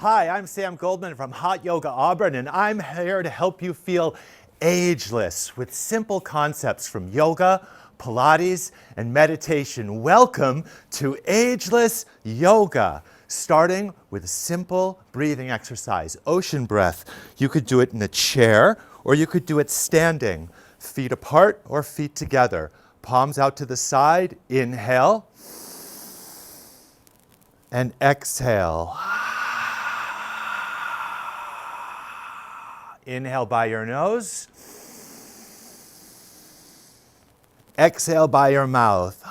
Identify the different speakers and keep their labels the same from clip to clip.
Speaker 1: Hi, I'm Sam Goldman from Hot Yoga Auburn, and I'm here to help you feel ageless with simple concepts from yoga, Pilates, and meditation. Welcome to Ageless Yoga, starting with a simple breathing exercise, ocean breath. You could do it in a chair, or you could do it standing, feet apart or feet together. Palms out to the side, inhale, and exhale. Inhale by your nose. Exhale by your mouth.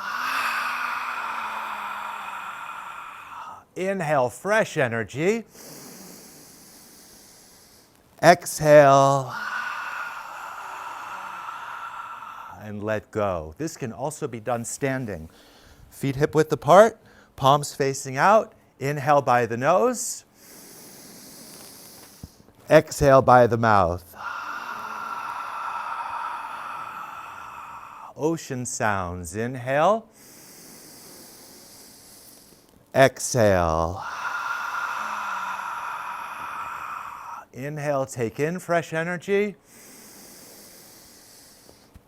Speaker 1: Inhale, fresh energy. Exhale, and let go. This can also be done standing. Feet hip width apart, palms facing out. Inhale by the nose. Exhale by the mouth. Ocean sounds. Inhale. Exhale. Inhale, take in fresh energy.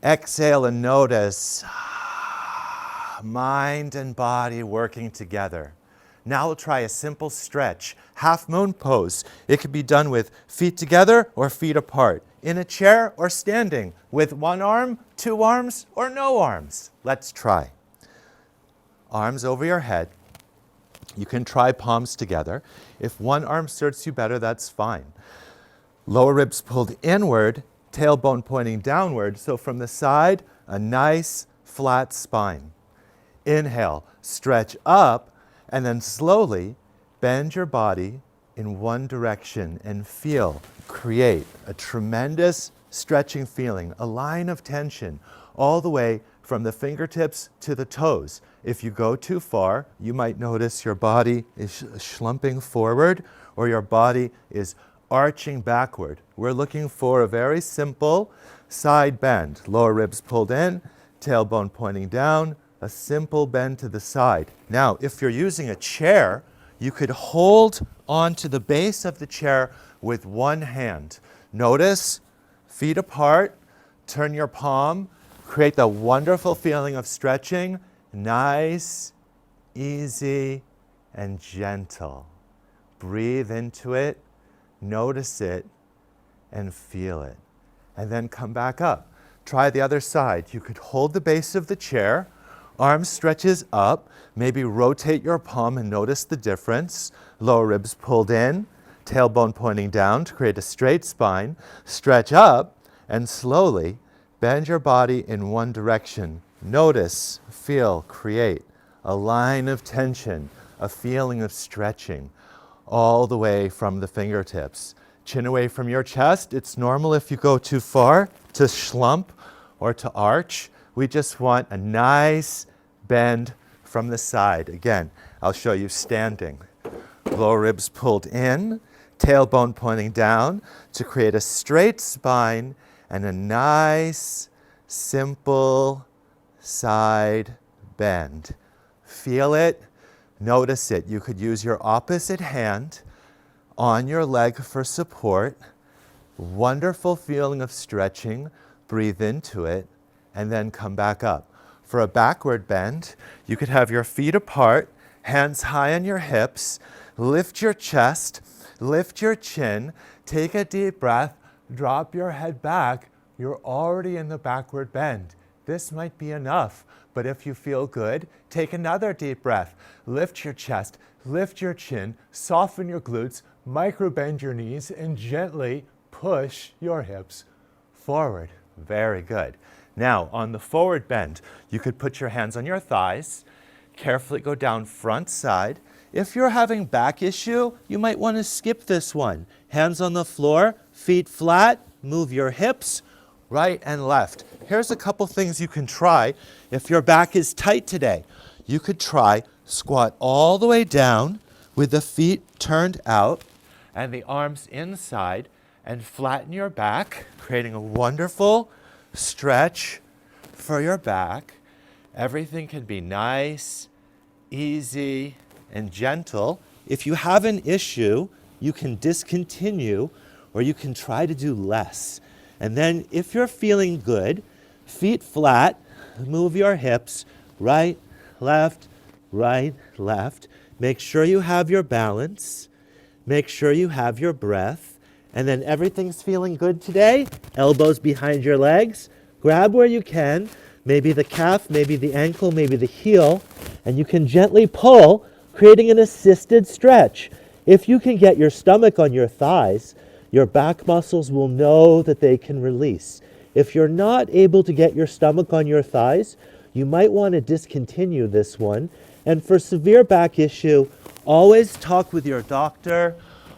Speaker 1: Exhale and notice mind and body working together. Now we'll try a simple stretch, half moon pose. It can be done with feet together or feet apart, in a chair or standing, with one arm, two arms, or no arms. Let's try. Arms over your head. You can try palms together. If one arm suits you better, that's fine. Lower ribs pulled inward, tailbone pointing downward, so from the side, a nice flat spine. Inhale, stretch up, and then slowly bend your body in one direction and feel, create a tremendous stretching feeling, a line of tension all the way from the fingertips to the toes. If you go too far, you might notice your body is slumping forward or your body is arching backward. We're looking for a very simple side bend. Lower ribs pulled in, tailbone pointing down, a simple bend to the side. Now, if you're using a chair, you could hold onto the base of the chair with one hand. Notice, feet apart, turn your palm, create the wonderful feeling of stretching, nice, easy, and gentle. Breathe into it, notice it, and feel it. And then come back up. Try the other side. You could hold the base of the chair, arms stretches up, maybe rotate your palm and notice the difference. Lower ribs pulled in, tailbone pointing down to create a straight spine. Stretch up and slowly bend your body in one direction. Notice, feel, create a line of tension, a feeling of stretching all the way from the fingertips. Chin away from your chest. It's normal if you go too far to slump or to arch. We just want a nice bend from the side. Again, I'll show you standing. Lower ribs pulled in, tailbone pointing down to create a straight spine and a nice, simple side bend. Feel it, notice it. You could use your opposite hand on your leg for support. Wonderful feeling of stretching. Breathe into it. And then come back up. For a backward bend, you could have your feet apart, hands high on your hips, lift your chest, lift your chin, take a deep breath, drop your head back. You're already in the backward bend. This might be enough, but if you feel good, take another deep breath. Lift your chest, lift your chin, soften your glutes, micro bend your knees, and gently push your hips forward. Very good. Now, on the forward bend, you could put your hands on your thighs, carefully go down front side. If you're having back issue, you might want to skip this one. Hands on the floor, feet flat, move your hips right and left. Here's a couple things you can try if your back is tight today. You could try squat all the way down with the feet turned out and the arms inside and flatten your back, creating a wonderful stretch for your back. Everything can be nice, easy, and gentle. If you have an issue, you can discontinue or you can try to do less. And then if you're feeling good, feet flat, move your hips, right, left, right, left. Make sure you have your balance. Make sure you have your breath. And then everything's feeling good today. Elbows behind your legs. Grab where you can, maybe the calf, maybe the ankle, maybe the heel, and you can gently pull, creating an assisted stretch. If you can get your stomach on your thighs, your back muscles will know that they can release. If you're not able to get your stomach on your thighs, you might want to discontinue this one. And for severe back issue, always talk with your doctor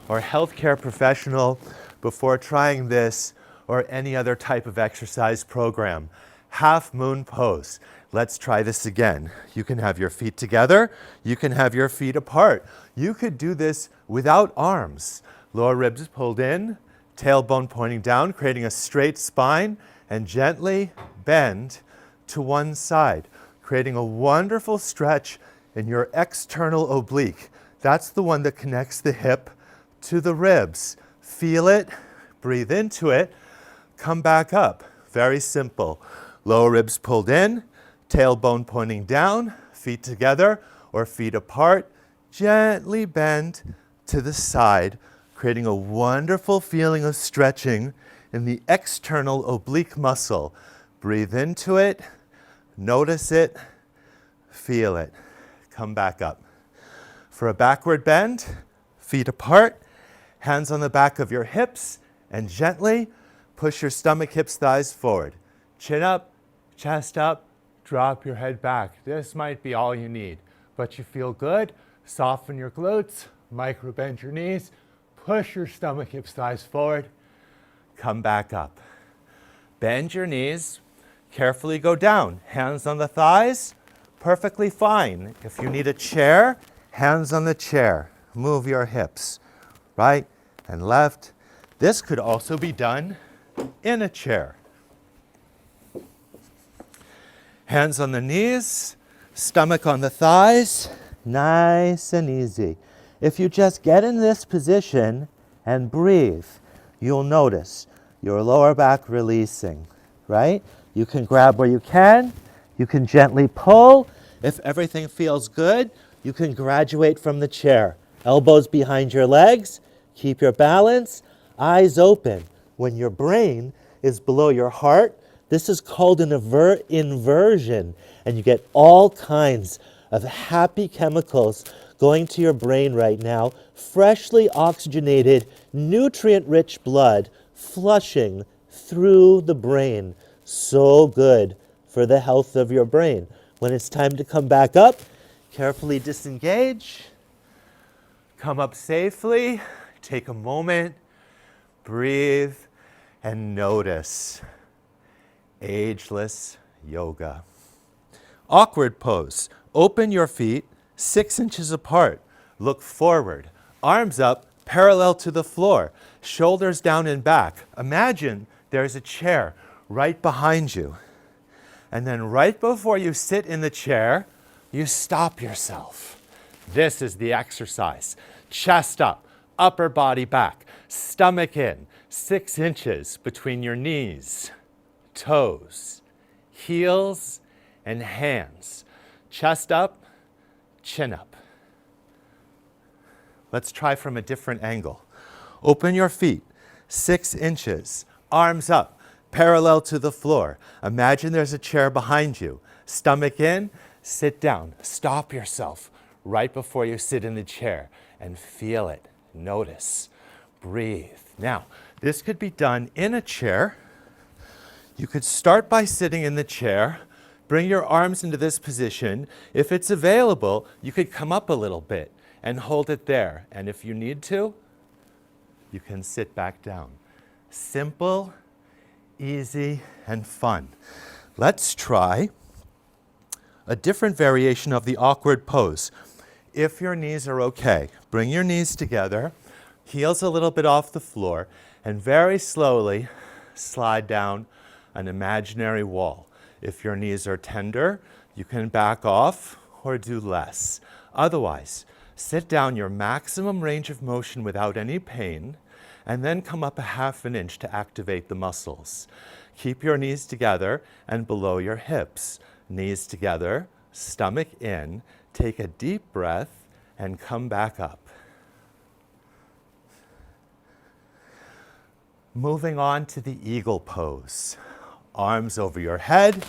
Speaker 1: or healthcare professional before trying this or any other type of exercise program. Half moon pose. Let's try this again. You can have your feet together. You can have your feet apart. You could do this without arms. Lower ribs pulled in, tailbone pointing down, creating a straight spine, and gently bend to one side, creating a wonderful stretch in your external oblique. That's the one that connects the hip to the ribs. Feel it, breathe into it, come back up. Very simple. Lower ribs pulled in, tailbone pointing down, feet together or feet apart. Gently bend to the side, creating a wonderful feeling of stretching in the external oblique muscle. Breathe into it, notice it, feel it. Come back up. For a backward bend, feet apart, hands on the back of your hips, and gently push your stomach, hips, thighs forward. Chin up, chest up, drop your head back. This might be all you need, but you feel good. Soften your glutes, micro bend your knees, push your stomach, hips, thighs forward. Come back up. Bend your knees, carefully go down. Hands on the thighs, perfectly fine. If you need a chair, hands on the chair. Move your hips, right and left. This could also be done in a chair. Hands on the knees, stomach on the thighs, nice and easy. If you just get in this position and breathe, you'll notice your lower back releasing, right? You can grab where you can gently pull. If everything feels good, you can graduate from the chair. Elbows behind your legs, keep your balance, eyes open. When your brain is below your heart, this is called an inversion, and you get all kinds of happy chemicals going to your brain right now, freshly oxygenated, nutrient-rich blood flushing through the brain. So good for the health of your brain. When it's time to come back up, carefully disengage, come up safely, take a moment, breathe, and notice. Ageless yoga. Awkward pose. Open your feet 6 inches apart. Look forward. Arms up, parallel to the floor. Shoulders down and back. Imagine there's a chair right behind you. And then right before you sit in the chair, you stop yourself. This is the exercise. Chest up, upper body back, stomach in, 6 inches between your knees, toes, heels, and hands. Chest up, chin up. Let's try from a different angle. Open your feet, 6 inches, arms up, parallel to the floor. Imagine there's a chair behind you. Stomach in, sit down. Stop yourself right before you sit in the chair and feel it. Notice. Breathe. Now, this could be done in a chair. You could start by sitting in the chair. Bring your arms into this position. If it's available, you could come up a little bit and hold it there. And if you need to, you can sit back down. Simple, easy, and fun. Let's try a different variation of the awkward pose. If your knees are okay, bring your knees together, heels a little bit off the floor, and very slowly slide down an imaginary wall. If your knees are tender, you can back off or do less. Otherwise, Sit down your maximum range of motion without any pain, and then come up a ½ an inch to activate the muscles. Keep your knees together and below your hips. Knees together, stomach in. Take a deep breath and come back up. Moving on to the eagle pose. Arms over your head,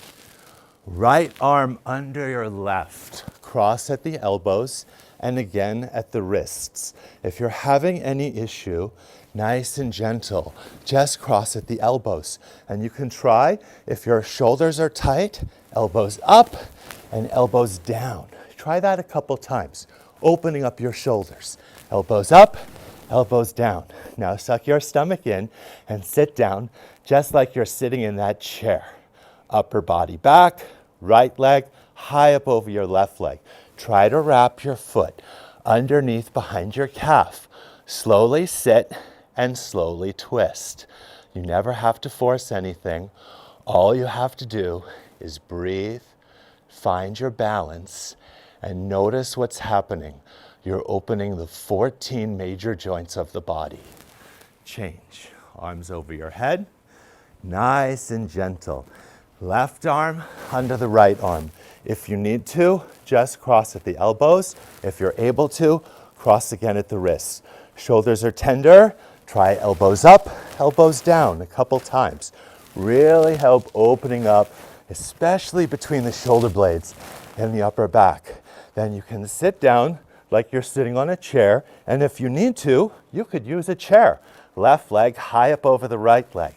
Speaker 1: right arm under your left. Cross at the elbows and again at the wrists. If you're having any issue, nice and gentle, just cross at the elbows. And you can try, if your shoulders are tight, elbows up and elbows down. Try that a couple times, opening up your shoulders. Elbows up, elbows down. Now suck your stomach in and sit down just like you're sitting in that chair. Upper body back, right leg high up over your left leg. Try to wrap your foot underneath behind your calf. Slowly sit and slowly twist. You never have to force anything. All you have to do is breathe, find your balance, and notice what's happening. You're opening the 14 major joints of the body. Change. Arms over your head. Nice and gentle. Left arm under the right arm. If you need to, just cross at the elbows. If you're able to, cross again at the wrists. Shoulders are tender. Try elbows up, elbows down a couple times. Really help opening up, especially between the shoulder blades and the upper back. Then you can sit down like you're sitting on a chair, and if you need to, you could use a chair. Left leg high up over the right leg.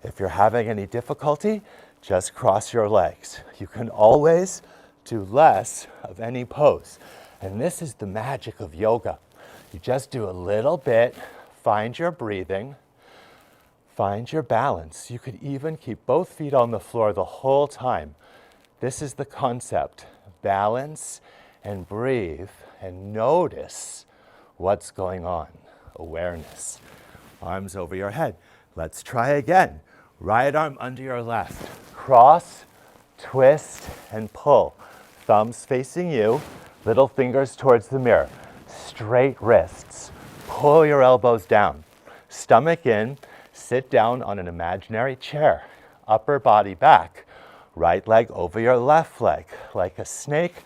Speaker 1: If you're having any difficulty, just cross your legs. You can always do less of any pose. And this is the magic of yoga. You just do a little bit, find your breathing, find your balance. You could even keep both feet on the floor the whole time. This is the concept. Balance and breathe and notice what's going on. Awareness. Arms over your head. Let's try again. Right arm under your left. Cross, twist, and pull. Thumbs facing you, little fingers towards the mirror. Straight wrists. Pull your elbows down. Stomach in, sit down on an imaginary chair. Upper body back. Right leg over your left leg. Like a snake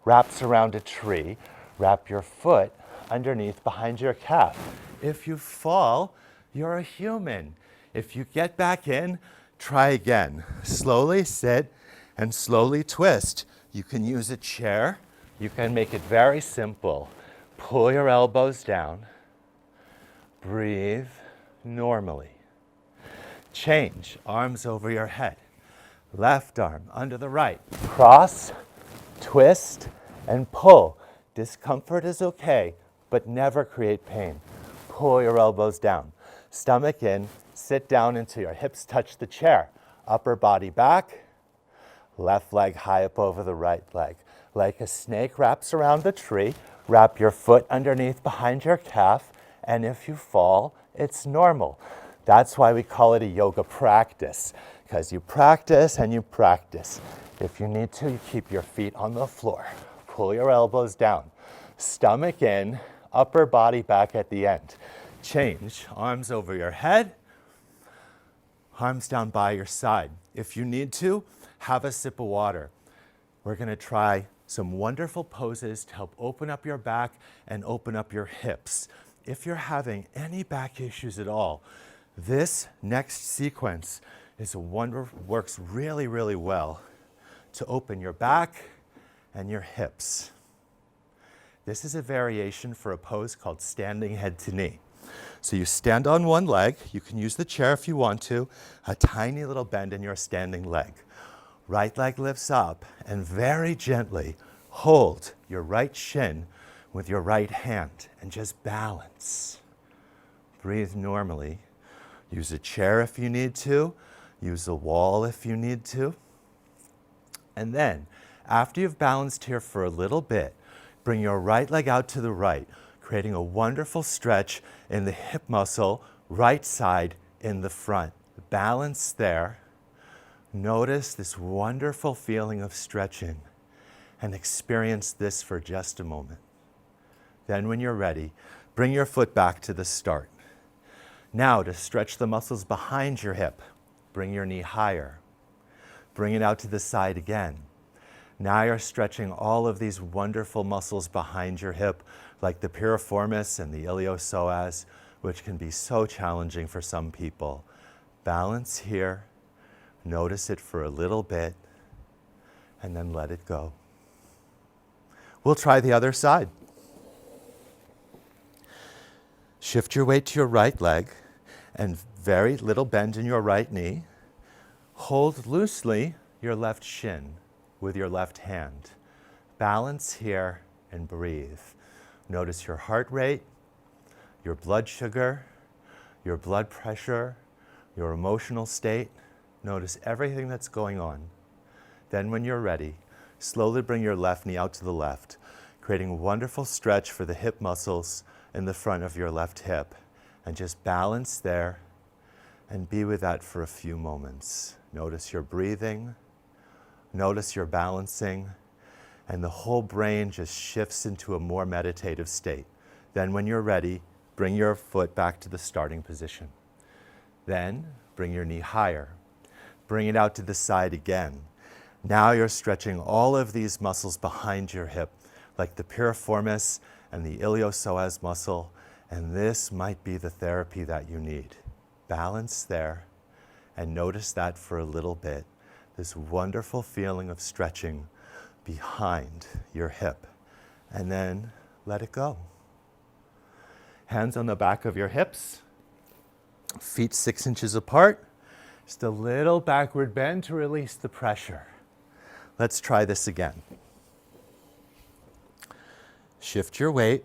Speaker 1: wraps around a tree. Wrap your foot underneath behind your calf. If you fall, you're a human. If you get back in, try again. Slowly sit and slowly twist. You can use a chair. You can make it very simple. Pull your elbows down. Breathe normally. Change. Arms over your head. Left arm under the right. Cross, twist, and pull. Discomfort is okay, but never create pain. Pull your elbows down. Stomach in, sit down until your hips touch the chair. Upper body back, left leg high up over the right leg. Like a snake wraps around the tree, wrap your foot underneath behind your calf, and if you fall, it's normal. That's why we call it a yoga practice, because you practice and you practice. If you need to, you keep your feet on the floor. Pull your elbows down. Stomach in, upper body back at the end. Change. Arms over your head. Arms down by your side. If you need to, have a sip of water. We're going to try some wonderful poses to help open up your back and open up your hips. If you're having any back issues at all, this next sequence works really, really well to open your back and your hips. This is a variation for a pose called standing head to knee. So you stand on one leg. You can use the chair if you want to. A tiny little bend in your standing leg. Right leg lifts up and very gently hold your right shin with your right hand and just balance. Breathe normally. Use a chair if you need to. Use a wall if you need to. And then, after you've balanced here for a little bit, bring your right leg out to the right, creating a wonderful stretch in the hip muscle, right side in the front. Balance there. Notice this wonderful feeling of stretching and experience this for just a moment. Then when you're ready, bring your foot back to the start. Now to stretch the muscles behind your hip, bring your knee higher. Bring it out to the side again. Now you're stretching all of these wonderful muscles behind your hip, like the piriformis and the iliopsoas, which can be so challenging for some people. Balance here, notice it for a little bit, and then let it go. We'll try the other side. Shift your weight to your right leg, and very little bend in your right knee. Hold loosely your left shin with your left hand. Balance here and breathe. Notice your heart rate, your blood sugar, your blood pressure, your emotional state. Notice everything that's going on. Then when you're ready, slowly bring your left knee out to the left, creating a wonderful stretch for the hip muscles in the front of your left hip. And just balance there and be with that for a few moments. Notice your breathing, notice your balancing, and the whole brain just shifts into a more meditative state. Then when you're ready, bring your foot back to the starting position. Then bring your knee higher. Bring it out to the side again. Now you're stretching all of these muscles behind your hip, like the piriformis and the iliopsoas muscle, and this might be the therapy that you need. Balance there, and notice that for a little bit, this wonderful feeling of stretching behind your hip, and then let it go. Hands on the back of your hips, feet 6 inches apart, just a little backward bend to release the pressure. Let's try this again. Shift your weight,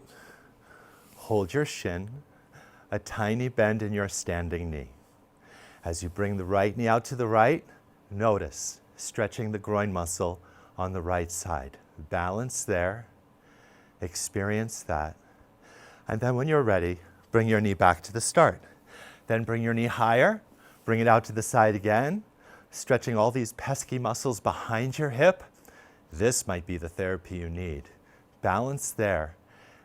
Speaker 1: hold your shin, a tiny bend in your standing knee. As you bring the right knee out to the right, notice stretching the groin muscle on the right side. Balance there, experience that. And then when you're ready, bring your knee back to the start. Then bring your knee higher, bring it out to the side again, stretching all these pesky muscles behind your hip. This might be the therapy you need. Balance there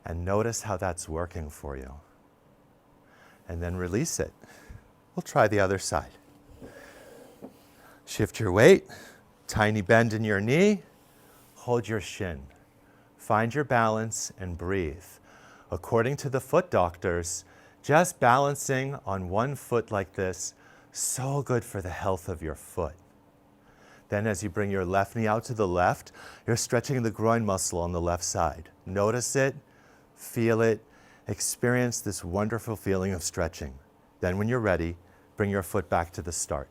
Speaker 1: and notice how that's working for you. And then release it. We'll try the other side. Shift your weight, tiny bend in your knee, hold your shin. Find your balance and breathe. According to the foot doctors, just balancing on one foot like this, so good for the health of your foot. Then as you bring your left knee out to the left, you're stretching the groin muscle on the left side. Notice it, feel it, experience this wonderful feeling of stretching. Then when you're ready, bring your foot back to the start.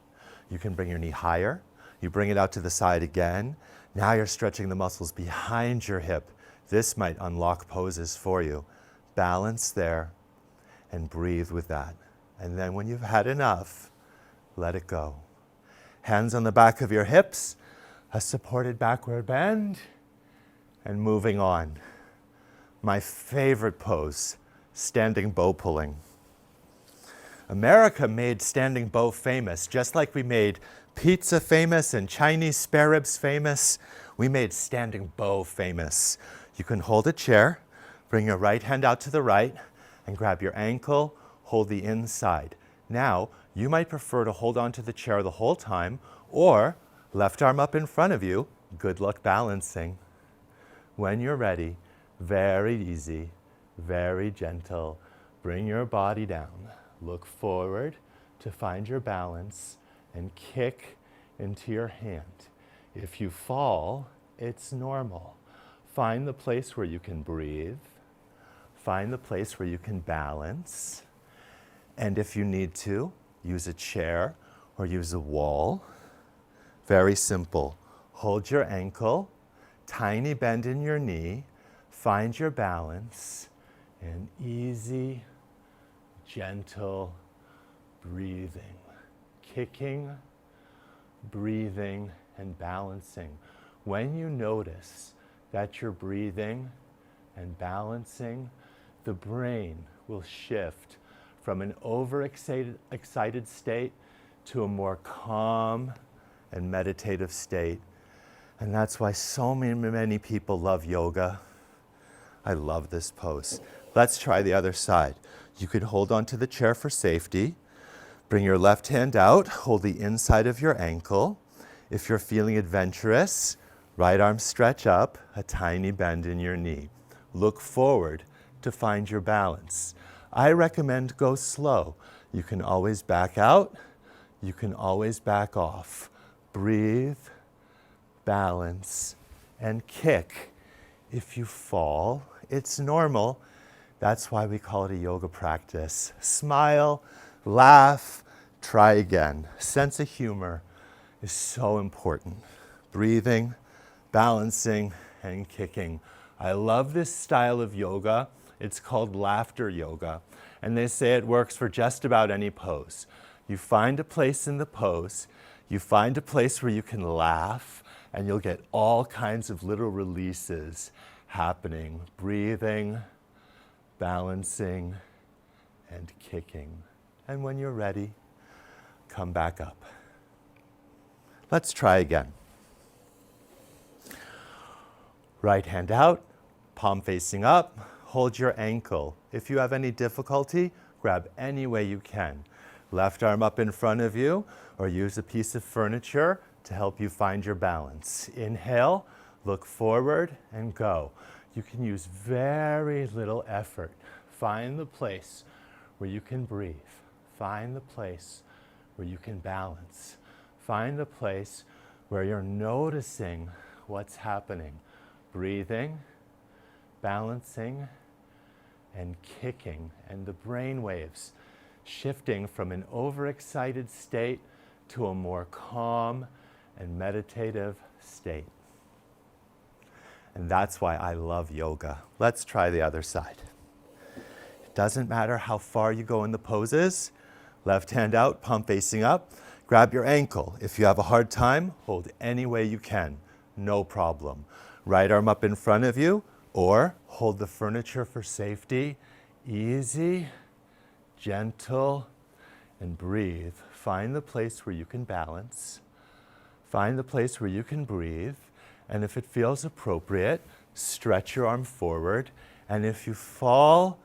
Speaker 1: You can bring your knee higher, you bring it out to the side again. Now you're stretching the muscles behind your hip. This might unlock poses for you. Balance there and breathe with that. And then when you've had enough, let it go. Hands on the back of your hips, a supported backward bend, and moving on. My favorite pose, standing bow pulling. America made standing bow famous, just like we made pizza famous and Chinese spare ribs famous. We made standing bow famous. You can hold a chair, bring your right hand out to the right, and grab your ankle, hold the inside. Now, you might prefer to hold onto the chair the whole time, or left arm up in front of you. Good luck balancing. When you're ready, very easy, very gentle, bring your body down. Look forward to find your balance and kick into your hand. If you fall, it's normal. Find the place where you can breathe. Find the place where you can balance. And if you need to, use a chair or use a wall. Very simple. Hold your ankle, tiny bend in your knee, find your balance, and easy, gentle breathing. Kicking, breathing, and balancing. When you notice that you're breathing and balancing, the brain will shift from an overexcited state to a more calm and meditative state. And that's why so many people love yoga. I love this pose. Let's try the other side. You could hold onto the chair for safety. Bring your left hand out, hold the inside of your ankle. If you're feeling adventurous, right arm stretch up, a tiny bend in your knee. Look forward to find your balance. I recommend go slow. You can always back out, you can always back off. Breathe, balance, and kick. If you fall, it's normal. That's why we call it a yoga practice. Smile, laugh, try again. Sense of humor is so important. Breathing, balancing, and kicking. I love this style of yoga. It's called laughter yoga. And they say it works for just about any pose. You find a place in the pose, you find a place where you can laugh, and you'll get all kinds of little releases happening. Breathing, balancing, and kicking. And when you're ready, come back up. Let's try again. Right hand out, palm facing up, hold your ankle. If you have any difficulty, grab any way you can. Left arm up in front of you, or use a piece of furniture to help you find your balance. Inhale, look forward, and go. You can use very little effort. Find the place where you can breathe. Find the place where you can balance. Find the place where you're noticing what's happening. Breathing, balancing, and kicking, and the brain waves shifting from an overexcited state to a more calm and meditative state. And that's why I love yoga. Let's try the other side. It doesn't matter how far you go in the poses. Left hand out, palm facing up. Grab your ankle. If you have a hard time, hold any way you can. No problem. Right arm up in front of you, or hold the furniture for safety. Easy, gentle, and breathe. Find the place where you can balance. Find the place where you can breathe. And if it feels appropriate, stretch your arm forward. And if you fall,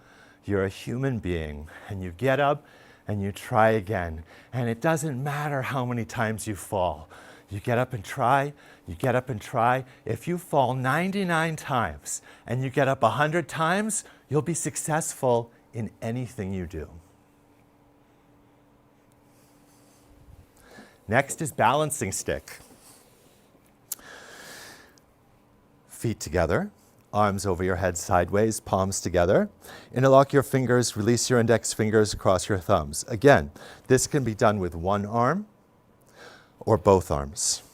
Speaker 1: you're a human being. And you get up and you try again. And it doesn't matter how many times you fall. You get up and try, you get up and try. If you fall 99 times and you get up 100 times, you'll be successful in anything you do. Next is balancing stick. Feet together, arms over your head sideways, palms together. Interlock your fingers, release your index fingers, cross your thumbs. Again, this can be done with one arm or both arms.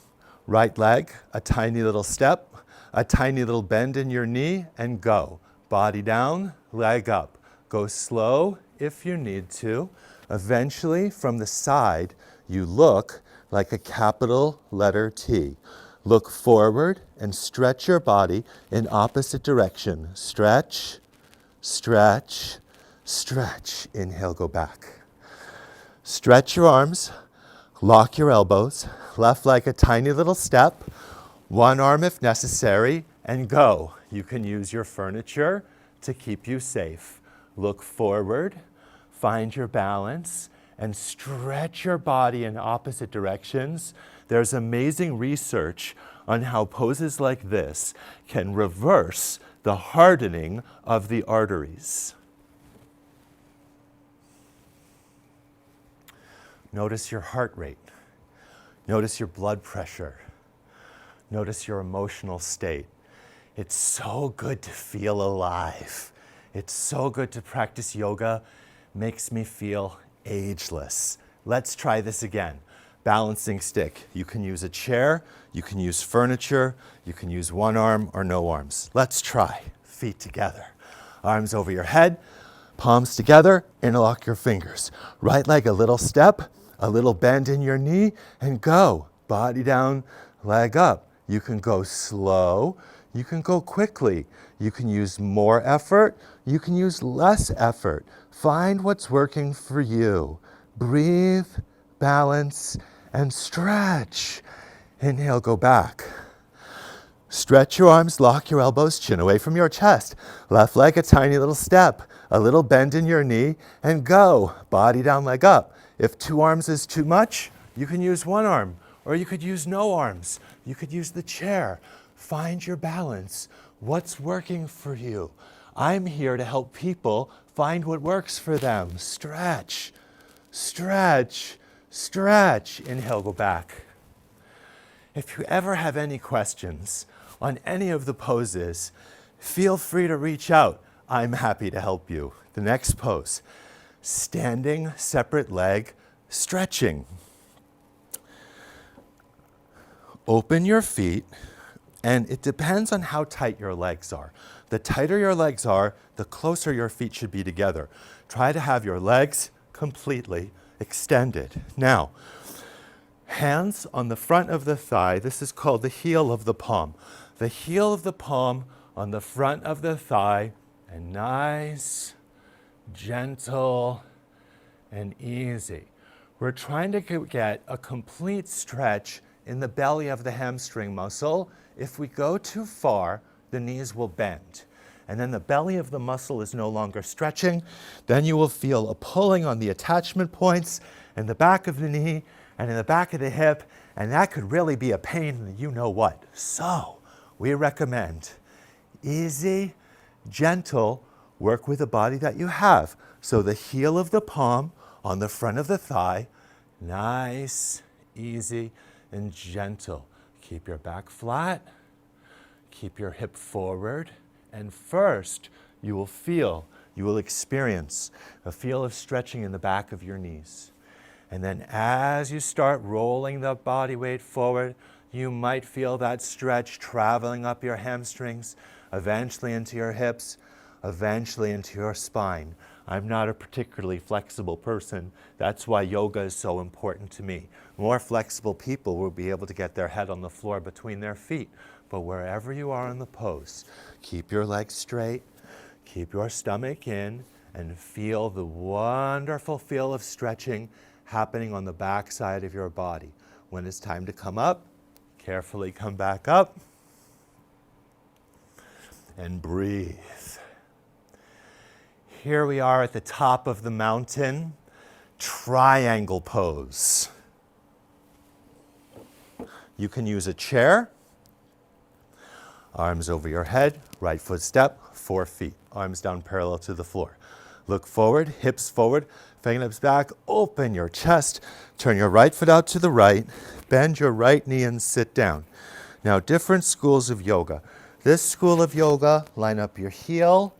Speaker 1: Right leg, a tiny little step, a tiny little bend in your knee, and go. Body down, leg up. Go slow if you need to. Eventually, from the side, you look like a capital letter T. Look forward and stretch your body in opposite direction. Stretch, stretch, stretch. Inhale, go back. Stretch your arms, lock your elbows, left leg a tiny little step, one arm if necessary, and go. You can use your furniture to keep you safe. Look forward, find your balance, and stretch your body in opposite directions. There's amazing research on how poses like this can reverse the hardening of the arteries. Notice your heart rate. Notice your blood pressure. Notice your emotional state. It's so good to feel alive. It's so good to practice yoga. Makes me feel ageless. Let's try this again. Balancing stick. You can use a chair, you can use furniture, you can use one arm or no arms. Let's try. Feet together. Arms over your head, palms together, interlock your fingers. Right leg a little step, a little bend in your knee, and go. Body down, leg up. You can go slow, you can go quickly. You can use more effort, you can use less effort. Find what's working for you. Breathe, balance, and stretch. Inhale, go back. Stretch your arms, lock your elbows, chin away from your chest. Left leg, a tiny little step, a little bend in your knee, and go. Body down, leg up. If 2 arms is too much, you can use 1 arm, or you could use no arms. You could use the chair. Find your balance. What's working for you? I'm here to help people find what works for them. Stretch, stretch, stretch. Inhale, go back. If you ever have any questions on any of the poses, feel free to reach out. I'm happy to help you. The next pose, standing, separate leg, stretching. Open your feet, and it depends on how tight your legs are. The tighter your legs are, the closer your feet should be together. Try to have your legs completely extended. Now, hands on the front of the thigh. This is called the heel of the palm. The heel of the palm on the front of the thigh, and nice, gentle, and easy. We're trying to get a complete stretch in the belly of the hamstring muscle. If we go too far, the knees will bend. And then the belly of the muscle is no longer stretching. Then you will feel a pulling on the attachment points in the back of the knee and in the back of the hip, and that could really be a pain in the you-know-what. So we recommend easy, gentle, work with the body that you have. So the heel of the palm on the front of the thigh, nice, easy, and gentle. Keep your back flat, keep your hip forward, and first you will experience a feel of stretching in the back of your knees. And then as you start rolling the body weight forward, you might feel that stretch traveling up your hamstrings, eventually into your hips, eventually into your spine. I'm not a particularly flexible person. That's why yoga is so important to me. More flexible people will be able to get their head on the floor between their feet. But wherever you are in the pose, keep your legs straight, keep your stomach in, and feel the wonderful feel of stretching happening on the back side of your body. When it's time to come up, carefully come back up and breathe. Here we are at the top of the mountain, triangle pose. You can use a chair, arms over your head, right foot step, 4 feet, arms down parallel to the floor. Look forward, hips forward, fingertips back, open your chest, turn your right foot out to the right, bend your right knee and sit down. Now, different schools of yoga. This school of yoga, line up your heel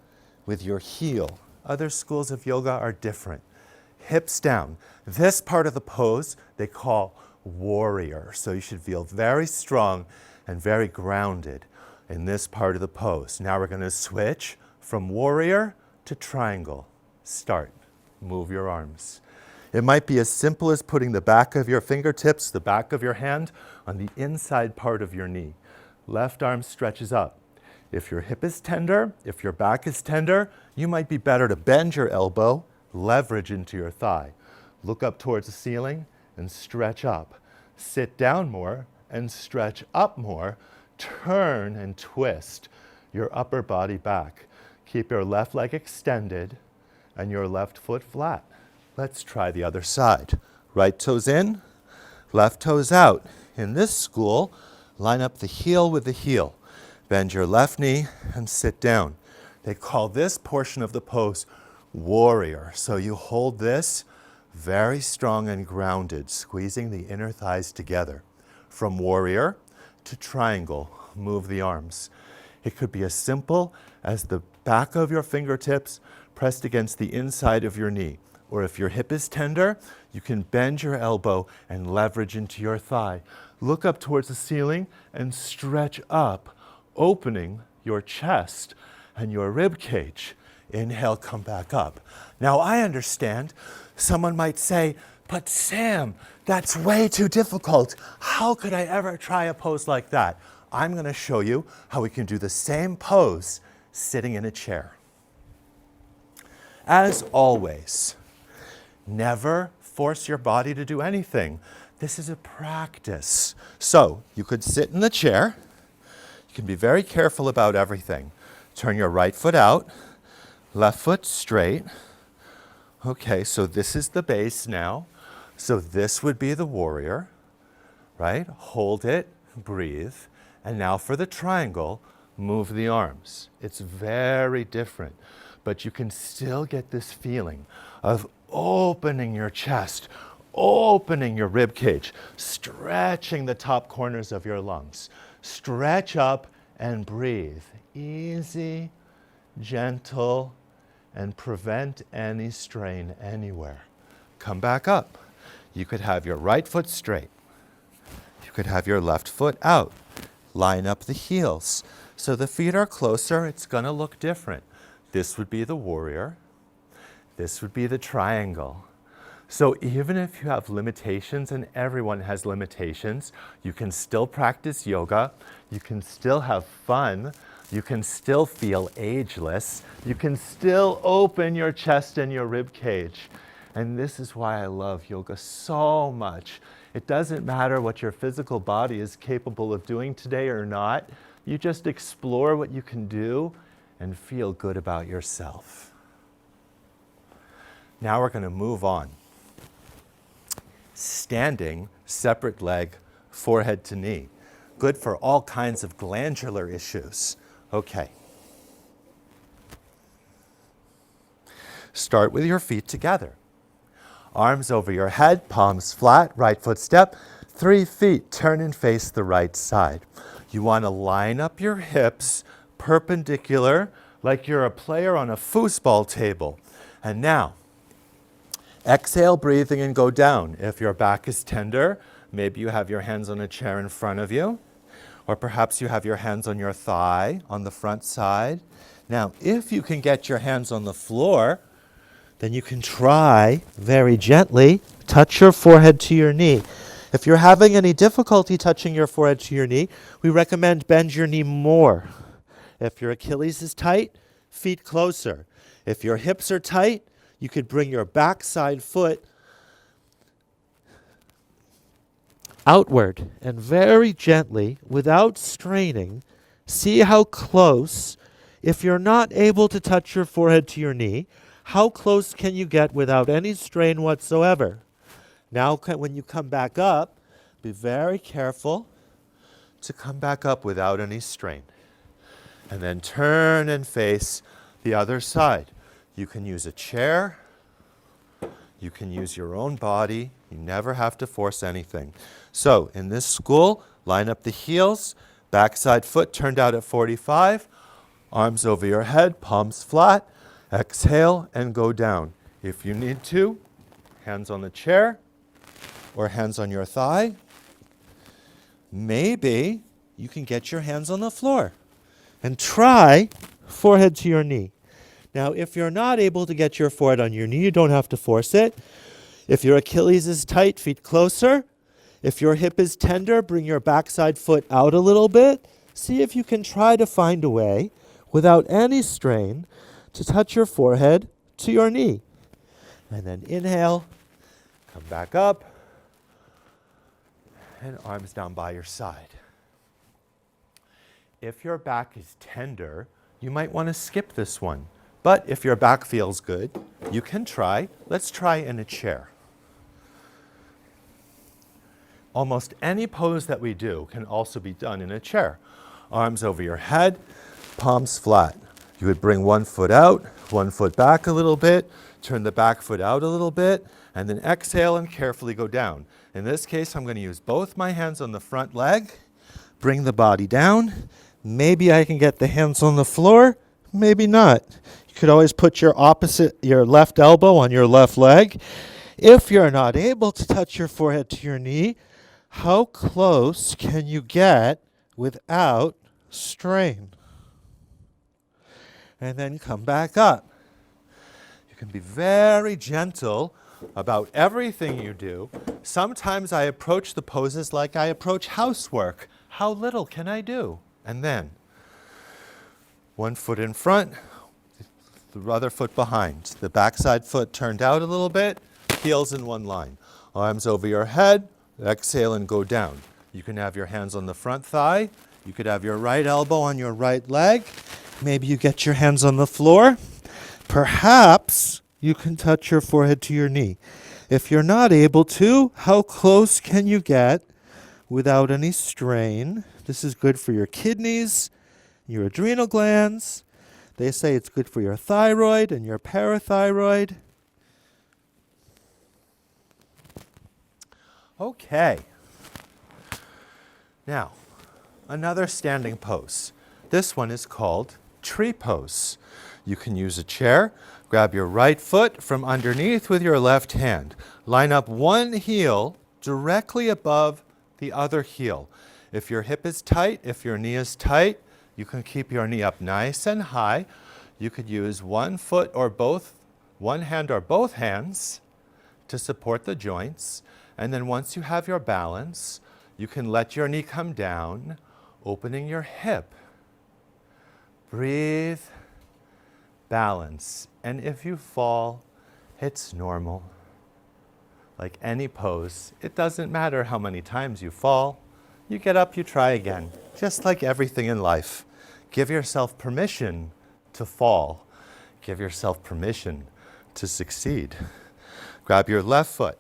Speaker 1: with your heel. Other schools of yoga are different. Hips down. This part of the pose they call warrior. So you should feel very strong and very grounded in this part of the pose. Now we're going to switch from warrior to triangle. Start. Move your arms. It might be as simple as putting the back of your fingertips, the back of your hand, on the inside part of your knee. Left arm stretches up. If your hip is tender, if your back is tender, you might be better to bend your elbow, leverage into your thigh. Look up towards the ceiling and stretch up. Sit down more and stretch up more. Turn and twist your upper body back. Keep your left leg extended and your left foot flat. Let's try the other side. Right toes in, left toes out. In this school, line up the heel with the heel. Bend your left knee and sit down. They call this portion of the pose warrior. So you hold this very strong and grounded, squeezing the inner thighs together. From warrior to triangle, move the arms. It could be as simple as the back of your fingertips pressed against the inside of your knee. Or if your hip is tender, you can bend your elbow and leverage into your thigh. Look up towards the ceiling and stretch up, opening your chest and your rib cage. Inhale, come back up. Now I understand someone might say, but Sam, that's way too difficult. How could I ever try a pose like that? I'm going to show you how we can do the same pose sitting in a chair. As always, never force your body to do anything. This is a practice. So you could sit in the chair. You can be very careful about everything. Turn your right foot out, left foot straight. Okay, so this is the base now. So this would be the warrior, right? Hold it, breathe. And now for the triangle, move the arms. It's very different, but you can still get this feeling of opening your chest, opening your rib cage, stretching the top corners of your lungs. Stretch up and breathe. Easy, gentle, and prevent any strain anywhere. Come back up. You could have your right foot straight. You could have your left foot out. Line up the heels. So the feet are closer, it's going to look different. This would be the warrior. This would be the triangle. So even if you have limitations, and everyone has limitations, you can still practice yoga, you can still have fun, you can still feel ageless, you can still open your chest and your rib cage. And this is why I love yoga so much. It doesn't matter what your physical body is capable of doing today or not. You just explore what you can do and feel good about yourself. Now we're going to move on. Standing, separate leg, forehead to knee. Good for all kinds of glandular issues. Okay. Start with your feet together. Arms over your head, palms flat, right foot step. 3 feet, turn and face the right side. You want to line up your hips perpendicular like you're a player on a foosball table. And now, exhale, breathing, and go down. If your back is tender, maybe you have your hands on a chair in front of you, or perhaps you have your hands on your thigh on the front side. Now, if you can get your hands on the floor, then you can try very gently, touch your forehead to your knee. If you're having any difficulty touching your forehead to your knee, we recommend bend your knee more. If your Achilles is tight, feet closer. If your hips are tight, you could bring your backside foot outward and very gently, without straining, see how close, if you're not able to touch your forehead to your knee, how close can you get without any strain whatsoever? Now, when you come back up, be very careful to come back up without any strain. And then turn and face the other side. You can use a chair. You can use your own body. You never have to force anything. So, in this school, line up the heels, backside foot turned out at 45, arms over your head, palms flat. Exhale and go down. If you need to, hands on the chair or hands on your thigh. Maybe you can get your hands on the floor and try forehead to your knee. Now, if you're not able to get your forehead on your knee, you don't have to force it. If your Achilles is tight, feet closer. If your hip is tender, bring your backside foot out a little bit. See if you can try to find a way, without any strain, to touch your forehead to your knee. And then inhale, come back up, and arms down by your side. If your back is tender, you might want to skip this one. But if your back feels good, you can try. Let's try in a chair. Almost any pose that we do can also be done in a chair. Arms over your head, palms flat. You would bring one foot out, one foot back a little bit, turn the back foot out a little bit, and then exhale and carefully go down. In this case, I'm going to use both my hands on the front leg, bring the body down. Maybe I can get the hands on the floor, maybe not. You could always put your left elbow on your left leg. If you're not able to touch your forehead to your knee, how close can you get without strain? And then come back up. You can be very gentle about everything you do. Sometimes I approach the poses like I approach housework. How little can I do? And then one foot in front, the other foot behind. The backside foot turned out a little bit, heels in one line. Arms over your head, exhale and go down. You can have your hands on the front thigh. You could have your right elbow on your right leg. Maybe you get your hands on the floor. Perhaps you can touch your forehead to your knee. If you're not able to, how close can you get without any strain? This is good for your kidneys, your adrenal glands. They say it's good for your thyroid and your parathyroid. Okay. Now, another standing pose. This one is called tree pose. You can use a chair. Grab your right foot from underneath with your left hand. Line up one heel directly above the other heel. If your hip is tight, if your knee is tight, you can keep your knee up nice and high. You could use one foot or both, one hand or both hands to support the joints. And then once you have your balance, you can let your knee come down, opening your hip. Breathe, balance. And if you fall, it's normal. Like any pose, it doesn't matter how many times you fall. You get up, you try again. Just like everything in life. Give yourself permission to fall. Give yourself permission to succeed. Grab your left foot.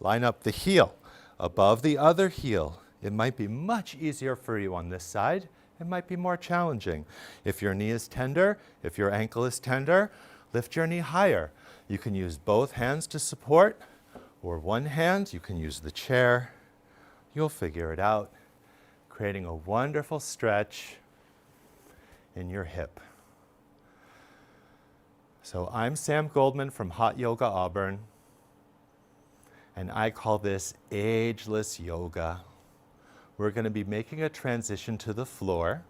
Speaker 1: Line up the heel above the other heel. It might be much easier for you on this side. It might be more challenging. If your knee is tender, if your ankle is tender, lift your knee higher. You can use both hands to support, or one hand. You can use the chair. You'll figure it out, creating a wonderful stretch in your hip. So I'm Sam Goldman from Hot Yoga Auburn, and I call this Ageless Yoga. We're going to be making a transition to the floor,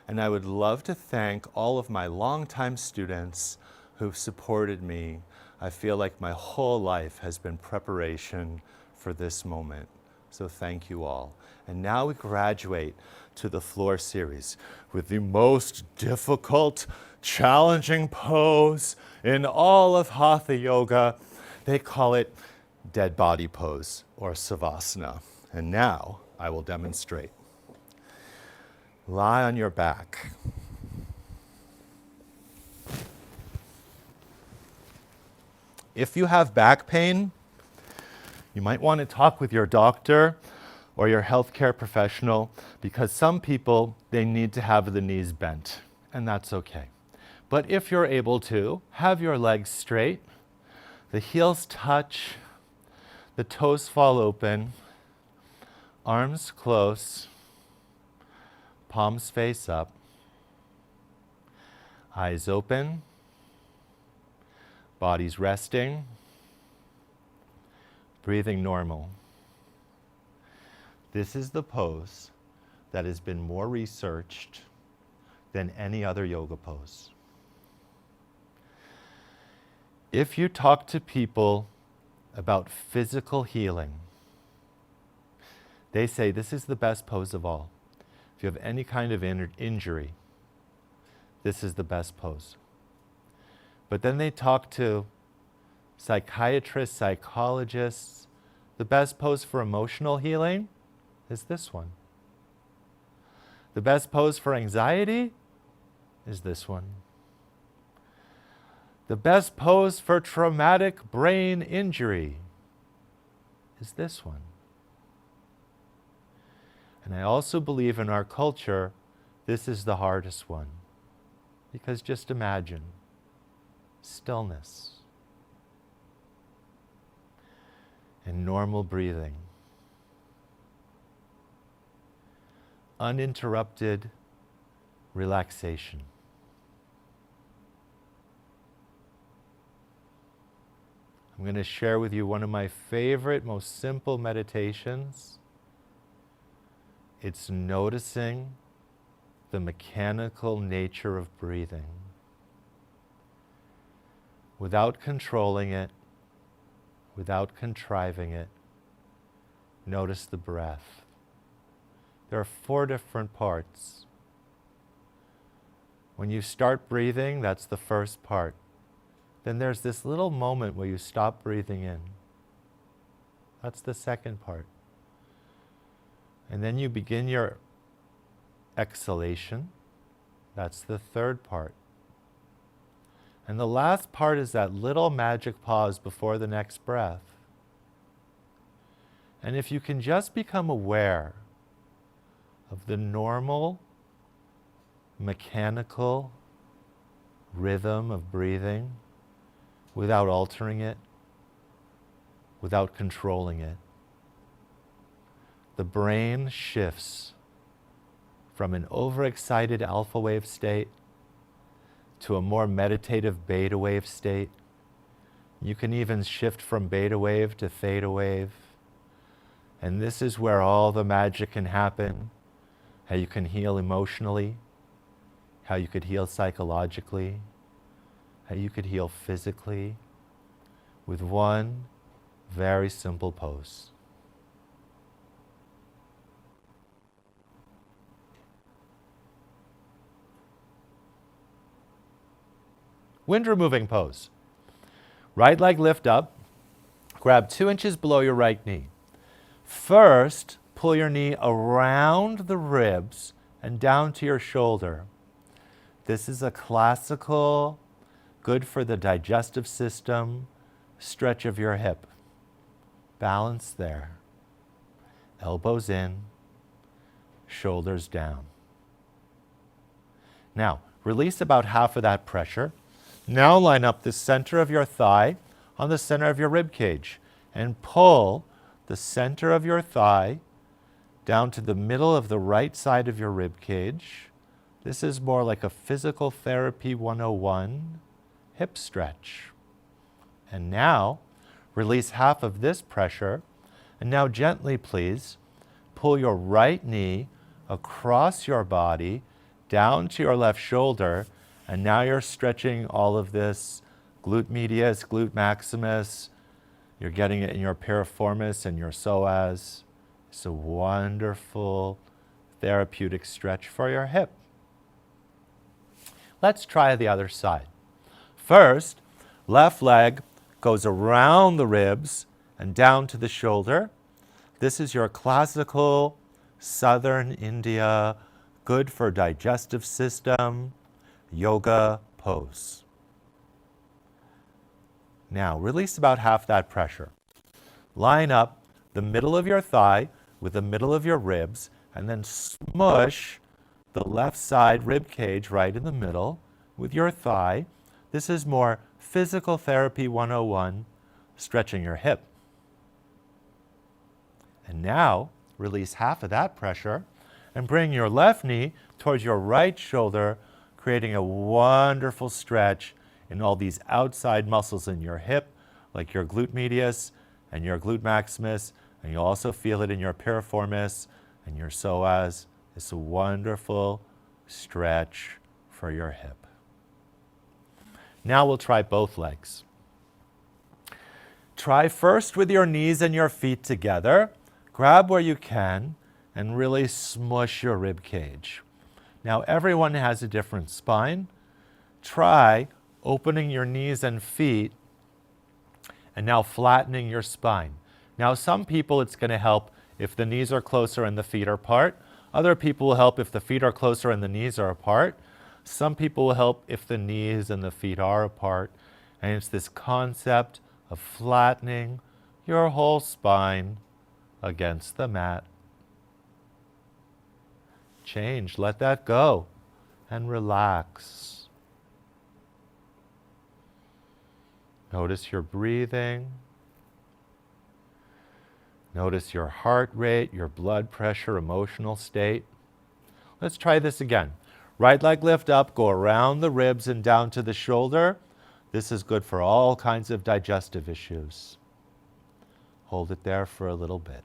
Speaker 1: and I would love to thank all of my longtime students who've supported me. I feel like my whole life has been preparation for this moment. So thank you all. And now we graduate to the floor series with the most difficult, challenging pose in all of Hatha Yoga. They call it dead body pose or Savasana. And now I will demonstrate. Lie on your back. If you have back pain, you might want to talk with your doctor or your healthcare professional, because some people, they need to have the knees bent, and that's okay. But if you're able to, have your legs straight, the heels touch, the toes fall open, arms close, palms face up, eyes open, body's resting, breathing normal. This is the pose that has been more researched than any other yoga pose. If you talk to people about physical healing, they say this is the best pose of all. If you have any kind of injury, this is the best pose. But then they talk to psychiatrists, psychologists. The best pose for emotional healing is this one. The best pose for anxiety is this one. The best pose for traumatic brain injury is this one. And I also believe in our culture, this is the hardest one. Because just imagine stillness and normal breathing, uninterrupted relaxation. I'm going to share with you one of my favorite, most simple meditations. It's noticing the mechanical nature of breathing without controlling it, without contriving it. Notice the breath. There are 4 different parts. When you start breathing, that's the first part. Then there's this little moment where you stop breathing in. That's the second part. And then you begin your exhalation. That's the third part. And the last part is that little magic pause before the next breath. And if you can just become aware of the normal, mechanical rhythm of breathing without altering it, without controlling it, the brain shifts from an overexcited alpha wave state to a more meditative beta wave state. You can even shift from beta wave to theta wave. And this is where all the magic can happen, how you can heal emotionally, how you could heal psychologically, how you could heal physically with one very simple pose. Wind removing pose. Right leg lift up, grab 2 inches below your right knee. First, pull your knee around the ribs and down to your shoulder. This is a classical, good for the digestive system, stretch of your hip. Balance there. Elbows in, shoulders down. Now, release about half of that pressure. Now line up the center of your thigh on the center of your rib cage and pull the center of your thigh down to the middle of the right side of your rib cage. This is more like a physical therapy 101 hip stretch. And now release half of this pressure. And now gently, please, pull your right knee across your body down to your left shoulder. And now you're stretching all of this glute medius, glute maximus. You're getting it in your piriformis and your psoas. It's a wonderful therapeutic stretch for your hip. Let's try the other side. First, left leg goes around the ribs and down to the shoulder. This is your classical southern India, good for digestive system, yoga pose. Now, release about half that pressure. Line up the middle of your thigh with the middle of your ribs, and then smush the left side rib cage right in the middle with your thigh. This is more physical therapy 101, stretching your hip. And now, release half of that pressure and bring your left knee towards your right shoulder, creating a wonderful stretch in all these outside muscles in your hip, like your glute medius and your glute maximus, and you'll also feel it in your piriformis and your psoas. It's a wonderful stretch for your hip. Now we'll try both legs. Try first with your knees and your feet together. Grab where you can and really smush your rib cage. Now everyone has a different spine. Try opening your knees and feet and now flattening your spine. Now some people it's going to help if the knees are closer and the feet are apart. Other people will help if the feet are closer and the knees are apart. Some people will help if the knees and the feet are apart. And it's this concept of flattening your whole spine against the mat. Change, let that go, and relax. Notice your breathing. Notice your heart rate, your blood pressure, emotional state. Let's try this again. Right leg lift up, go around the ribs and down to the shoulder. This is good for all kinds of digestive issues. Hold it there for a little bit.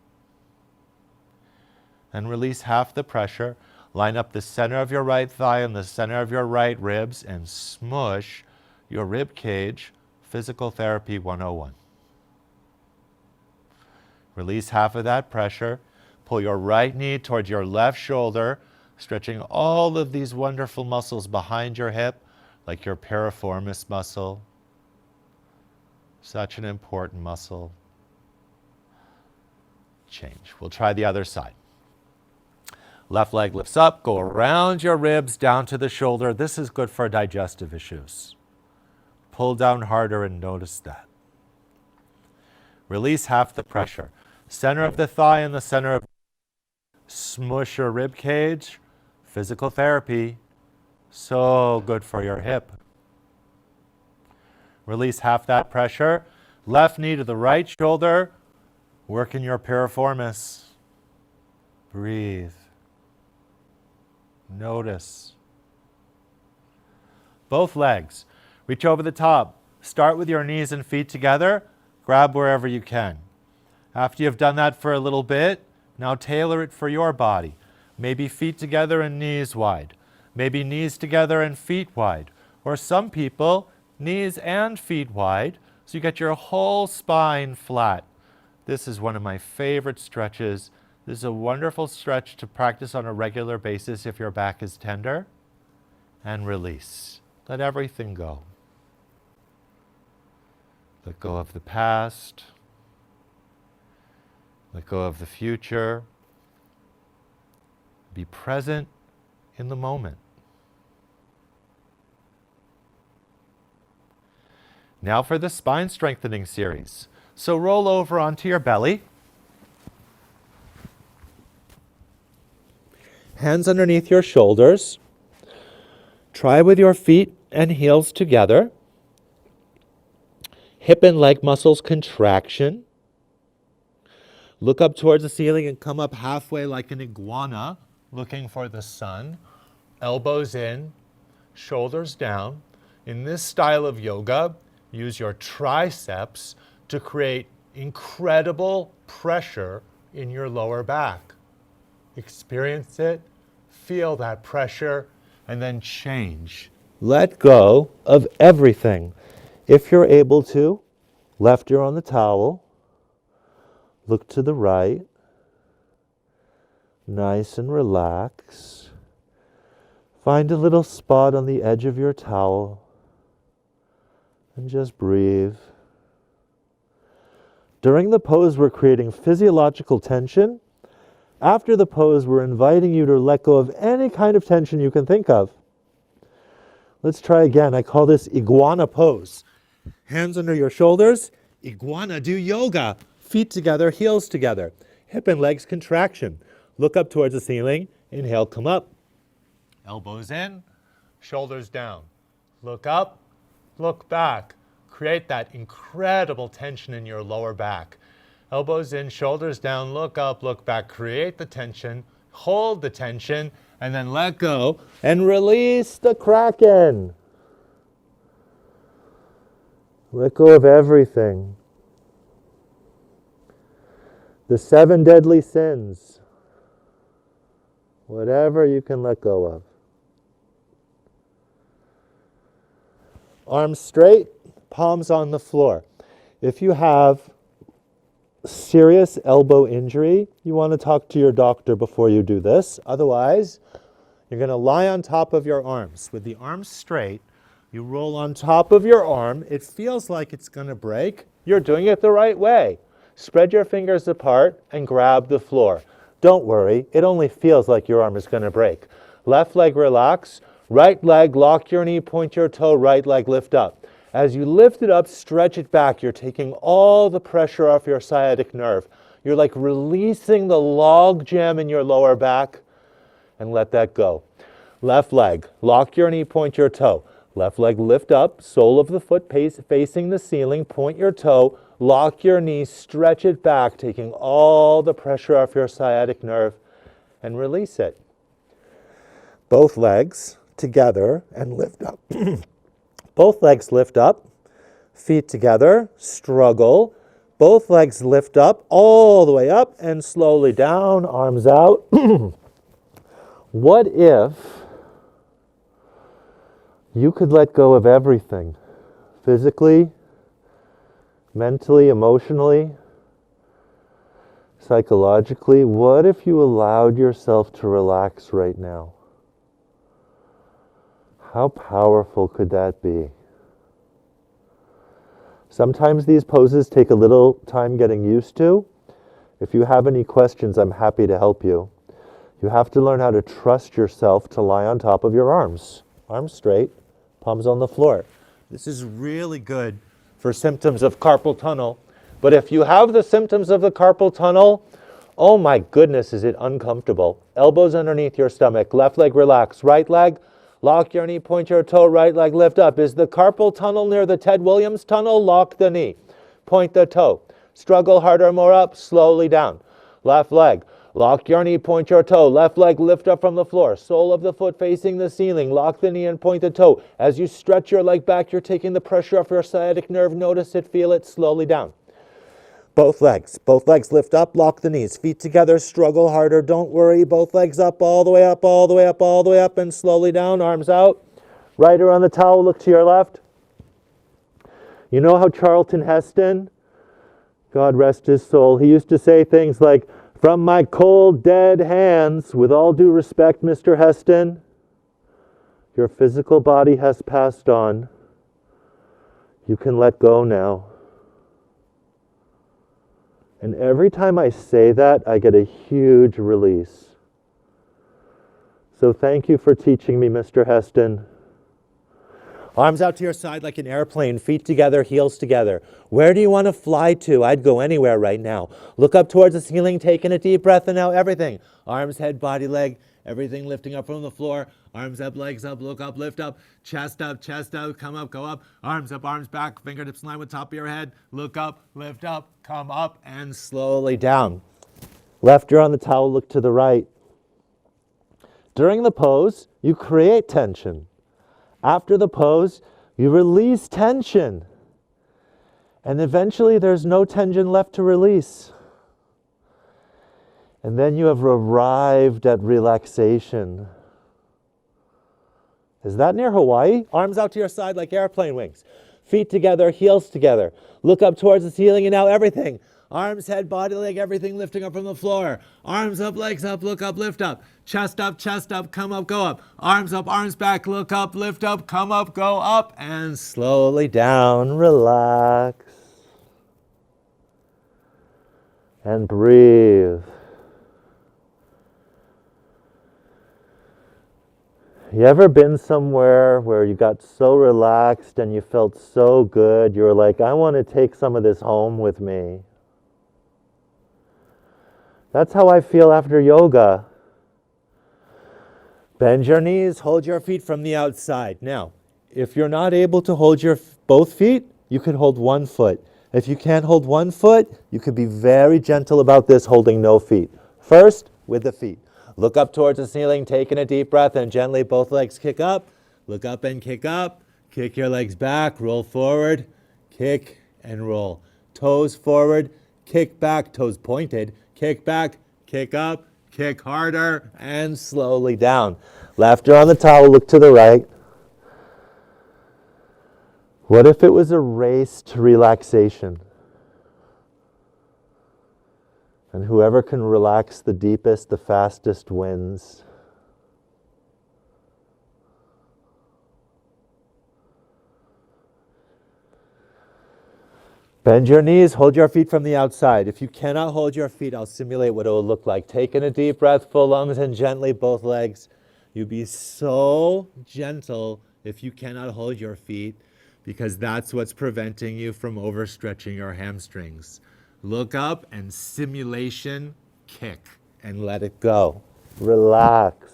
Speaker 1: And release half the pressure. Line up the center of your right thigh and the center of your right ribs and smush your rib cage. Physical therapy 101. Release half of that pressure. Pull your right knee towards your left shoulder, stretching all of these wonderful muscles behind your hip, like your piriformis muscle. Such an important muscle. Change. We'll try the other side. Left leg lifts up, go around your ribs, down to the shoulder. This is good for digestive issues. Pull down harder and notice that. Release half the pressure. Center of the thigh and the center of smush your rib cage. Physical therapy. So good for your hip. Release half that pressure. Left knee to the right shoulder. Work in your piriformis. Breathe. Notice. Both legs. Reach over the top. Start with your knees and feet together. Grab wherever you can. After you've done that for a little bit, now tailor it for your body. Maybe feet together and knees wide. Maybe knees together and feet wide. Or some people, knees and feet wide, so you get your whole spine flat. This is one of my favorite stretches. This is a wonderful stretch to practice on a regular basis if your back is tender. And release. Let everything go. Let go of the past. Let go of the future. Be present in the moment. Now for the spine strengthening series. So roll over onto your belly. Hands underneath your shoulders. Try with your feet and heels together. Hip and leg muscles contraction. Look up towards the ceiling and come up halfway like an iguana, looking for the sun. Elbows in, shoulders down. In this style of yoga, use your triceps to create incredible pressure in your lower back. Experience it, feel that pressure, and then change. Let go of everything. If you're able to, left ear on the towel, look to the right, nice and relax. Find a little spot on the edge of your towel and just breathe. During the pose, we're creating physiological tension. After the pose, we're inviting you to let go of any kind of tension you can think of. Let's try again. I call this Iguana Pose. Hands under your shoulders. Iguana, do yoga. Feet together, heels together. Hip and legs contraction. Look up towards the ceiling. Inhale, come up. Elbows in, shoulders down. Look up, look back. Create that incredible tension in your lower back. Elbows in, shoulders down, look up, look back. Create the tension, hold the tension, and then let go and release the kraken. Let go of everything. The 7 deadly sins. Whatever you can let go of. Arms straight, palms on the floor. If you have serious elbow injury, you want to talk to your doctor before you do this. Otherwise, you're going to lie on top of your arms. With the arms straight, you roll on top of your arm. It feels like it's going to break. You're doing it the right way. Spread your fingers apart and grab the floor. Don't worry, it only feels like your arm is going to break. Left leg relax. Right leg, lock your knee, point your toe, right leg lift up. As you lift it up, stretch it back. You're taking all the pressure off your sciatic nerve. You're like releasing the log jam in your lower back, and let that go. Left leg, lock your knee, point your toe. Left leg lift up, sole of the foot facing the ceiling, point your toe, lock your knee, stretch it back, taking all the pressure off your sciatic nerve, and release it. Both legs together and lift up. Both legs lift up, feet together, struggle. Both legs lift up, all the way up and slowly down, arms out. What if you could let go of everything? Physically, mentally, emotionally, psychologically. What if you allowed yourself to relax right now? How powerful could that be? Sometimes these poses take a little time getting used to. If you have any questions, I'm happy to help you.
Speaker 2: You have to learn how to trust yourself to lie on top of your arms. Arms straight, palms on the floor.
Speaker 1: This is really good for symptoms of carpal tunnel. But if you have the symptoms of the carpal tunnel, oh my goodness, is it uncomfortable. Elbows underneath your stomach, left leg relax, right leg, lock your knee, point your toe, right leg lift up. Is the carpal tunnel near the Ted Williams tunnel? Lock the knee, point the toe. Struggle harder, more up, slowly down. Left leg, lock your knee, point your toe. Left leg lift up from the floor. Sole of the foot facing the ceiling. Lock the knee and point the toe. As you stretch your leg back, you're taking the pressure off your sciatic nerve. Notice it, feel it, slowly down. Both legs lift up, lock the knees. Feet together, struggle harder, don't worry. Both legs up, all the way up, all the way up, all the way up, and slowly down, arms out. Right around the towel, look to your left. You know how Charlton Heston, God rest his soul, he used to say things like, "From my cold, dead hands, with all due respect, Mr. Heston, your physical body has passed on. You can let go now." And every time I say that, I get a huge release. So thank you for teaching me, Mr. Heston. Arms out to your side like an airplane, feet together, heels together. Where do you want to fly to? I'd go anywhere right now. Look up towards the ceiling, taking a deep breath, and now everything. Arms, head, body, leg, everything lifting up from the floor. Arms up, legs up, look up, lift up, chest out, come up, go up. Arms up, arms back, fingertips in line with top of your head. Look up, lift up, come up, and slowly down. Left ear on the towel, look to the right. During the pose, you create tension. After the pose, you release tension. And eventually there's no tension left to release. And then you have arrived at relaxation. Is that near Hawaii? Arms out to your side like airplane wings. Feet together, heels together. Look up towards the ceiling and now everything. Arms, head, body, leg, everything lifting up from the floor. Arms up, legs up, look up, lift up. Chest up, come up, go up. Arms up, arms back, look up, lift up, come up, go up. And slowly down, relax. And breathe. You ever been somewhere where you got so relaxed and you felt so good, you were like, I want to take some of this home with me? That's how I feel after yoga. Bend your knees, hold your feet from the outside. Now, if you're not able to hold your both feet, you can hold one foot. If you can't hold one foot, you can be very gentle about this, holding no feet. First, with the feet. Look up towards the ceiling, taking a deep breath, and gently both legs kick up. Look up and kick up. Kick your legs back, roll forward, kick and roll. Toes forward, kick back, toes pointed. Kick back, kick up, kick harder, and slowly down. Left ear on the towel, look to the right. What if it was a race to relaxation? And whoever can relax the deepest, the fastest wins. Bend your knees, hold your feet from the outside. If you cannot hold your feet, I'll simulate what it will look like. Taking a deep breath, full lungs, and gently both legs. You'll be so gentle if you cannot hold your feet, because that's what's preventing you from overstretching your hamstrings. Look up and simulation, kick, and let it go. Relax.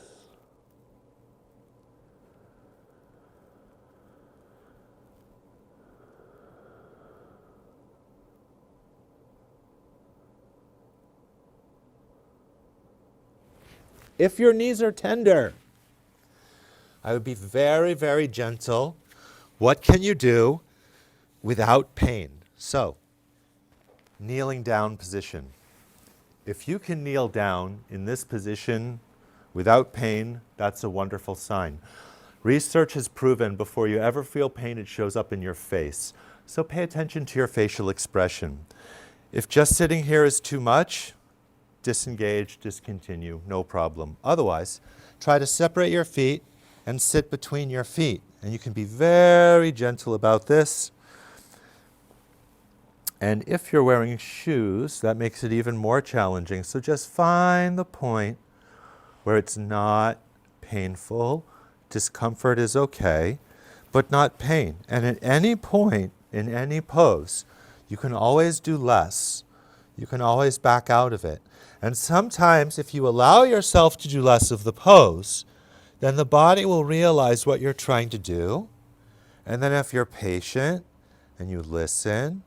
Speaker 1: If your knees are tender, I would be very, very gentle. What can you do without pain? So, kneeling down position. If you can kneel down in this position without pain, that's a wonderful sign. Research has proven before you ever feel pain, it shows up in your face. So pay attention to your facial expression. If just sitting here is too much, disengage, discontinue, no problem. Otherwise, try to separate your feet and sit between your feet. And you can be very gentle about this. And if you're wearing shoes, that makes it even more challenging. So just find the point where it's not painful. Discomfort is okay, but not pain. And at any point in any pose, you can always do less. You can always back out of it. And sometimes if you allow yourself to do less of the pose, then the body will realize what you're trying to do. And then if you're patient and you listen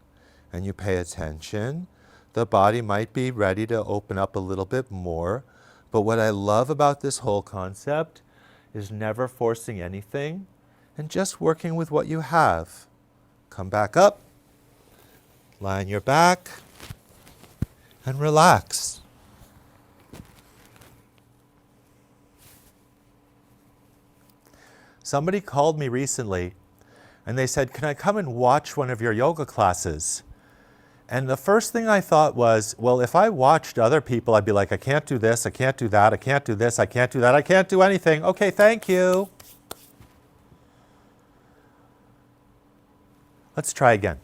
Speaker 1: and you pay attention, the body might be ready to open up a little bit more. But what I love about this whole concept is never forcing anything and just working with what you have. Come back up, lie on your back, and relax. Somebody called me recently and they said, "Can I come and watch one of your yoga classes?" And the first thing I thought was, well, if I watched other people, I'd be like, I can't do this, I can't do that, I can't do this, I can't do that, I can't do anything. Okay, thank you. Let's try again.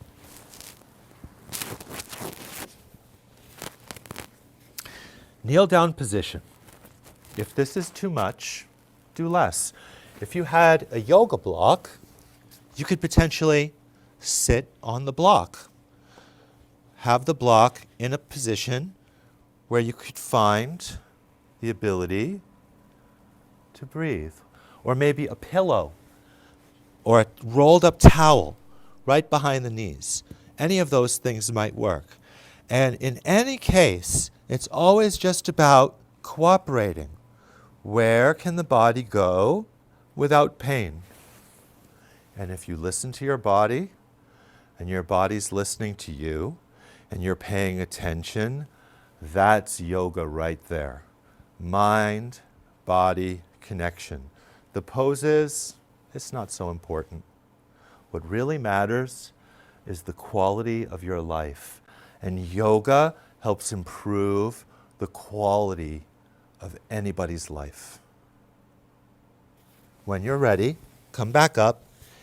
Speaker 1: Kneel down position. If this is too much, do less. If you had a yoga block, you could potentially sit on the block. Have the block in a position where you could find the ability to breathe. Or maybe a pillow or a rolled up towel right behind the knees. Any of those things might work. And in any case, it's always just about cooperating. Where can the body go without pain? And if you listen to your body, and your body's listening to you, and you're paying attention, that's yoga right there. Mind, body, connection. The poses, it's not so important. What really matters is the quality of your life. And yoga helps improve the quality of anybody's life. When you're ready, come back up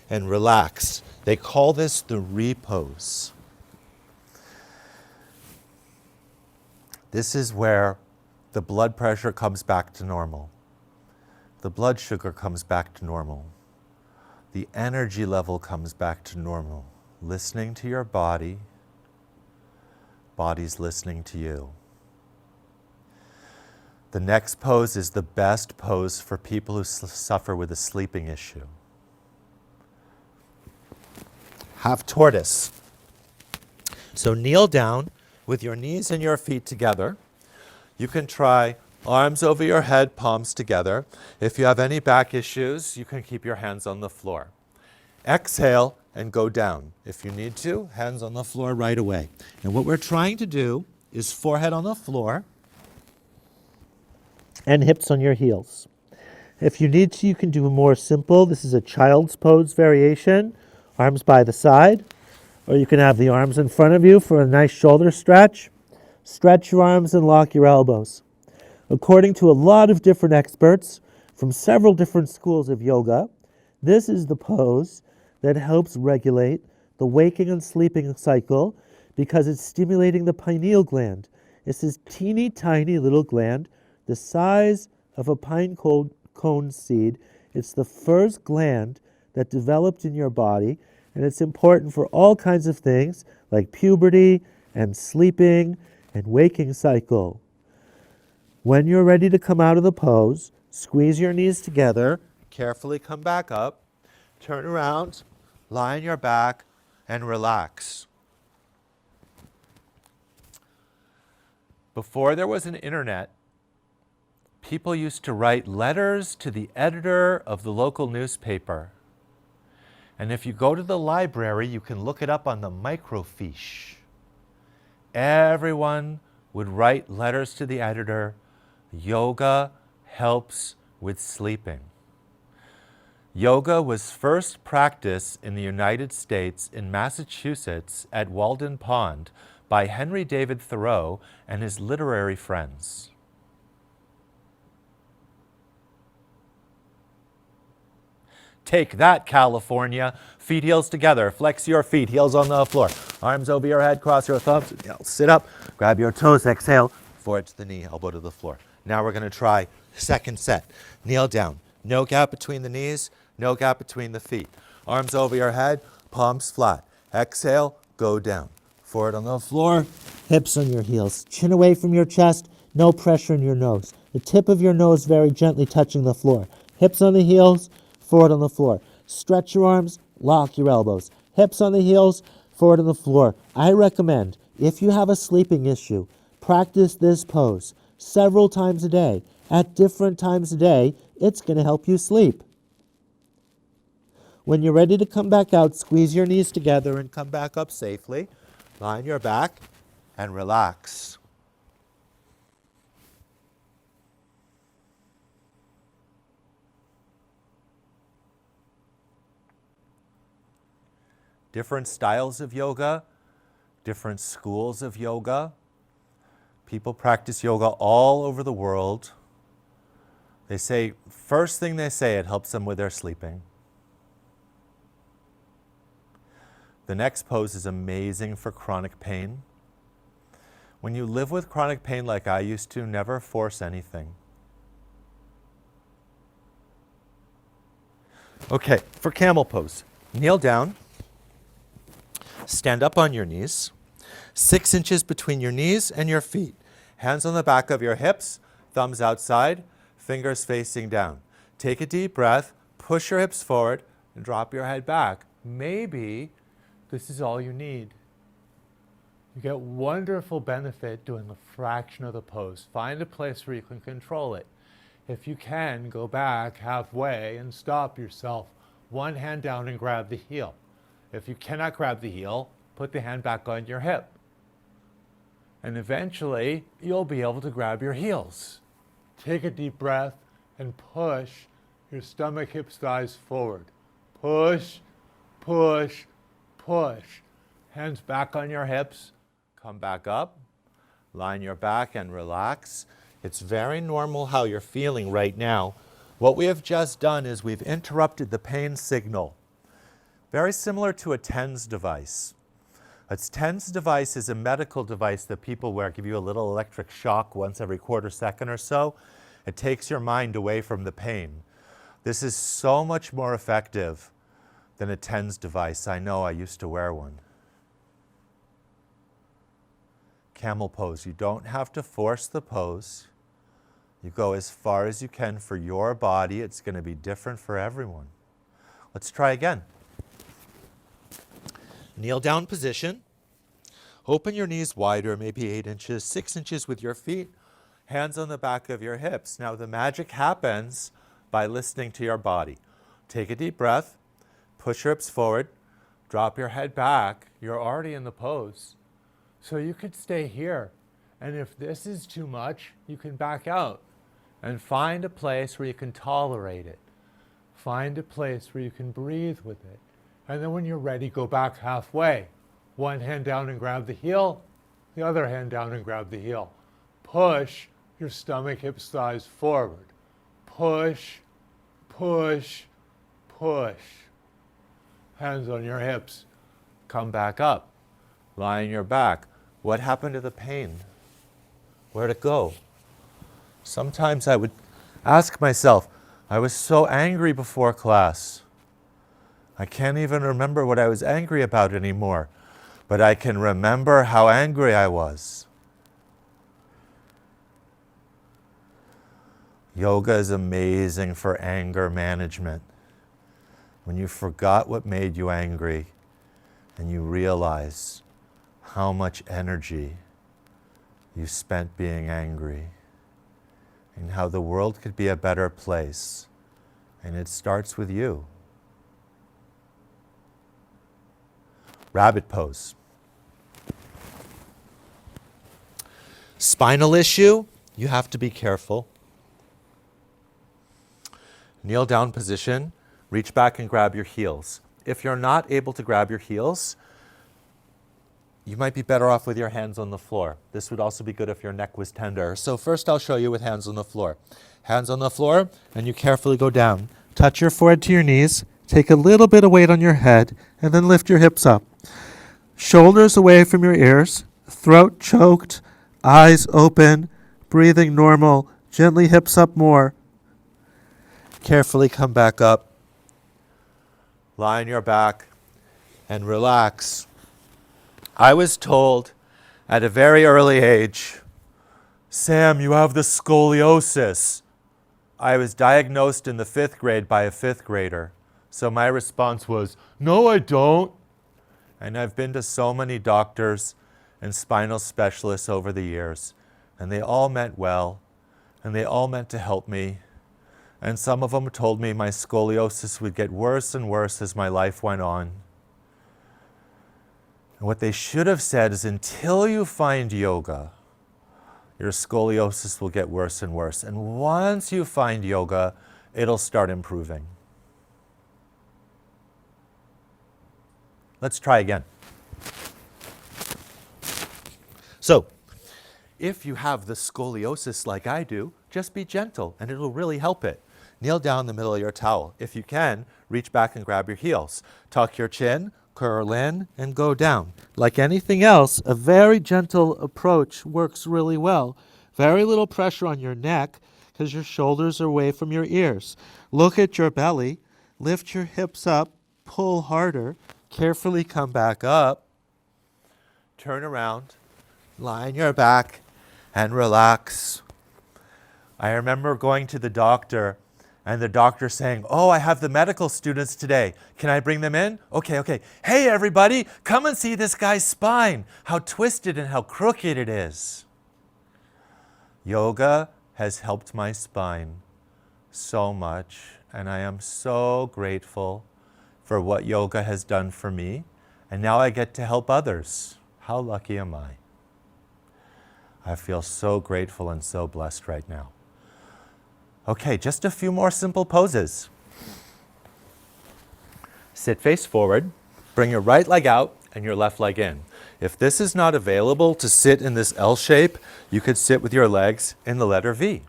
Speaker 1: and relax. They call this the repose. This is where the blood pressure comes back to normal. The blood sugar comes back to normal. The energy level comes back to normal. Listening to your body, body's listening to you. The next pose is the best pose for people who suffer with a sleeping issue. Have tortoise. So kneel down with your knees and your feet together. You can try arms over your head, palms together. If you have any back issues, you can keep your hands on the floor. Exhale and go down. If you need to, hands on the floor right away. And what we're trying to do is forehead on the floor and hips on your heels. If you need to, you can do a more simple. This is a child's pose variation. Arms by the side. Or you can have the arms in front of you for a nice shoulder stretch. Stretch your arms and lock your elbows. According to a lot of different experts from several different schools of yoga, this is the pose that helps regulate the waking and sleeping cycle because it's stimulating the pineal gland. It's this teeny tiny little gland the size of a pine cone seed. It's the first gland that developed in your body, and it's important for all kinds of things like puberty and sleeping and waking cycle. When you're ready to come out of the pose, squeeze your knees together, carefully come back up, turn around, lie on your back, and relax. Before there was an internet, people used to write letters to the editor of the local newspaper. And if you go to the library, you can look it up on the microfiche. Everyone would write letters to the editor. Yoga helps with sleeping. Yoga was first practiced in the United States in Massachusetts at Walden Pond by Henry David Thoreau and his literary friends. Take that, California. Feet, heels together. Flex your feet, heels on the floor. Arms over your head, cross your thumbs. Sit up, grab your toes, exhale, forehead to the knee, elbow to the floor. Now we're going to try Second set. Kneel down. No gap between the knees, no gap between the feet. Arms over your head, palms flat. Exhale, go down. Forward on the floor, hips on your heels. Chin away from your chest, no pressure in your nose. The tip of your nose very gently touching the floor. Hips on the heels, forward on the floor. Stretch your arms, lock your elbows. Hips on the heels, forward on the floor. I recommend, if you have a sleeping issue, practice this pose several times a day. At different times a day, it's going to help you sleep. When you're ready to come back out, squeeze your knees together and come back up safely. Lie on your back and relax. Different styles of yoga, different schools of yoga. People practice yoga all over the world. They say, first thing they say, it helps them with their sleeping. The next pose is amazing for chronic pain. When you live with chronic pain like I used to, never force anything. Okay, for camel pose, kneel down, stand up on your knees, 6 inches between your knees and your feet. Hands on the back of your hips, thumbs outside, fingers facing down. Take a deep breath, push your hips forward, and drop your head back. Maybe this is all you need. You get wonderful benefit doing a fraction of the pose. Find a place where you can control it. If you can, go back halfway and stop yourself. One hand down and grab the heel. If you cannot grab the heel, put the hand back on your hip. And eventually, you'll be able to grab your heels. Take a deep breath and push your stomach, hips, thighs forward. Push, push, push. Hands back on your hips. Come back up. Line your back and relax. It's very normal how you're feeling right now. What we have just done is we've interrupted the pain signal. Very similar to a TENS device. A TENS device is a medical device that people wear, give you a little electric shock once every quarter second or so. It takes your mind away from the pain. This is so much more effective than a TENS device. I know, I used to wear one. Camel pose. You don't have to force the pose. You go as far as you can for your body. It's going to be different for everyone. Let's try again. Kneel down position. Open your knees wider, maybe 8 inches, 6 inches with your feet. Hands on the back of your hips. Now the magic happens by listening to your body. Take a deep breath. Push your hips forward. Drop your head back. You're already in the pose. So you could stay here. And if this is too much, you can back out and find a place where you can tolerate it. Find a place where you can breathe with it. And then when you're ready, go back halfway. One hand down and grab the heel. The other hand down and grab the heel. Push your stomach, hips, thighs forward. Push, push, push. Hands on your hips. Come back up. Lie on your back. What happened to the pain? Where'd it go? Sometimes I would ask myself, I was so angry before class. I can't even remember what I was angry about anymore, but I can remember how angry I was. Yoga is amazing for anger management. When you forgot what made you angry and you realize how much energy you spent being angry and how the world could be a better place. And it starts with you. Rabbit pose. Spinal issue, you have to be careful. Kneel down position, reach back and grab your heels. If you're not able to grab your heels, you might be better off with your hands on the floor. This would also be good if your neck was tender. So first I'll show you with hands on the floor. Hands on the floor, and you carefully go down. Touch your forehead to your knees, take a little bit of weight on your head, and then lift your hips up. Shoulders away from your ears, throat choked, eyes open, breathing normal, Gently hips up more. Carefully come back up. Lie on your back and relax. I was told at a very early age, Sam, you have the scoliosis. I was diagnosed in the 5th grade by a 5th grader. So my response was, no, I don't. And I've been to so many doctors and spinal specialists over the years, and they all meant well, and they all meant to help me. And some of them told me my scoliosis would get worse and worse as my life went on. And what they should have said is, until you find yoga, your scoliosis will get worse and worse. And once you find yoga, it'll start improving. Let's try again. So, if you have the scoliosis like I do, just be gentle and it'll really help it. Kneel down in the middle of your towel. If you can, reach back and grab your heels. Tuck your chin, curl in, and go down. Like anything else, a very gentle approach works really well. Very little pressure on your neck because your shoulders are away from your ears. Look at your belly. Lift your hips up. Pull harder. Carefully come back up. Turn around. Lie on your back and relax. I remember going to the doctor and the doctor saying, oh, I have the medical students today. Can I bring them in? Okay. Hey, everybody, come and see this guy's spine, how twisted and how crooked it is. Yoga has helped my spine so much, and I am so grateful for what yoga has done for me, and now I get to help others. How lucky am I? I feel so grateful and so blessed right now. Okay, just a few more simple poses. Sit face forward, bring your right leg out and your left leg in. If this is not available to sit in this L shape, you could sit with your legs in the letter V.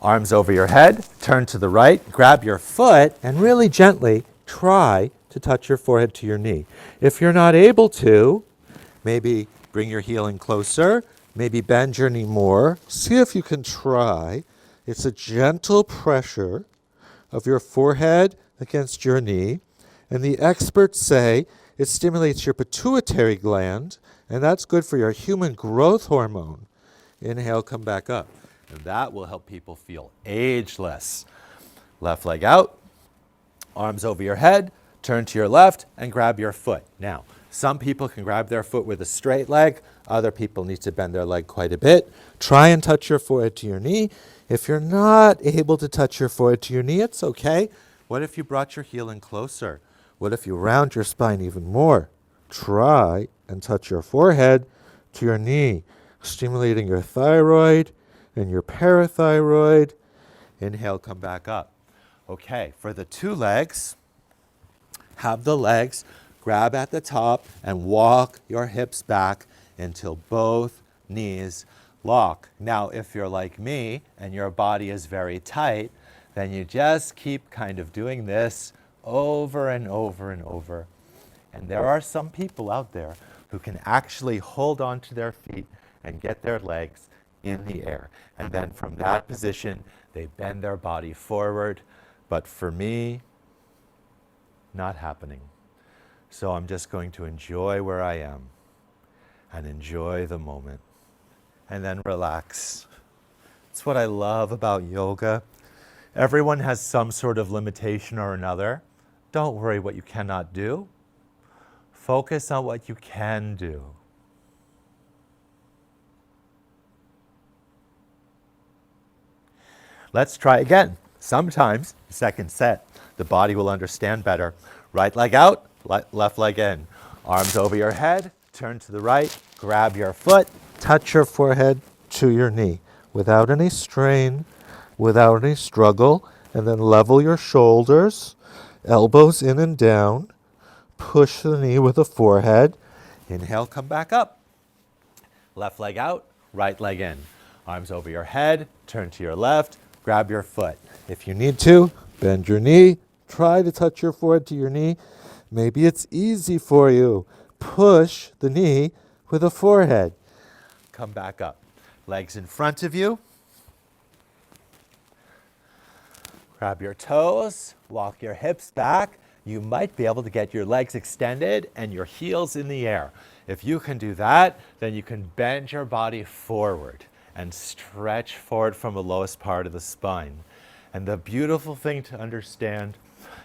Speaker 1: Arms over your head, turn to the right, grab your foot, and really gently try to touch your forehead to your knee. If you're not able to, maybe bring your heel in closer, maybe bend your knee more. See if you can try. It's a gentle pressure of your forehead against your knee. And the experts say it stimulates your pituitary gland, and that's good for your human growth hormone. Inhale, come back up. And that will help people feel ageless. Left leg out, arms over your head, turn to your left, and grab your foot. Now, some people can grab their foot with a straight leg. Other people need to bend their leg quite a bit. Try and touch your forehead to your knee. If you're not able to touch your forehead to your knee, it's okay. What if you brought your heel in closer? What if you round your spine even more? Try and touch your forehead to your knee, stimulating your thyroid and your parathyroid. Inhale, come back up. Okay, for the two legs, have the legs grab at the top and walk your hips back until both knees lock. Now, if you're like me and your body is very tight, then you just keep kind of doing this over and over and over. And there are some people out there who can actually hold on to their feet and get their legs in the air. And then from that position, they bend their body forward. But for me, not happening. So I'm just going to enjoy where I am and enjoy the moment and then relax. It's what I love about yoga. Everyone has some sort of limitation or another. Don't worry what you cannot do. Focus on what you can do. Let's try again. Sometimes, second set, the body will understand better. Right leg out, left leg in. Arms over your head, turn to the right, grab your foot, touch your forehead to your knee without any strain, without any struggle, and then level your shoulders, elbows in and down, push the knee with the forehead. Inhale, come back up. Left leg out, right leg in. Arms over your head, turn to your left, grab your foot. If you need to, bend your knee, try to touch your forehead to your knee. Maybe it's easy for you. Push the knee with the forehead. Come back up. Legs in front of you. Grab your toes, walk your hips back. You might be able to get your legs extended and your heels in the air. If you can do that, then you can bend your body forward and stretch forward from the lowest part of the spine. And the beautiful thing to understand,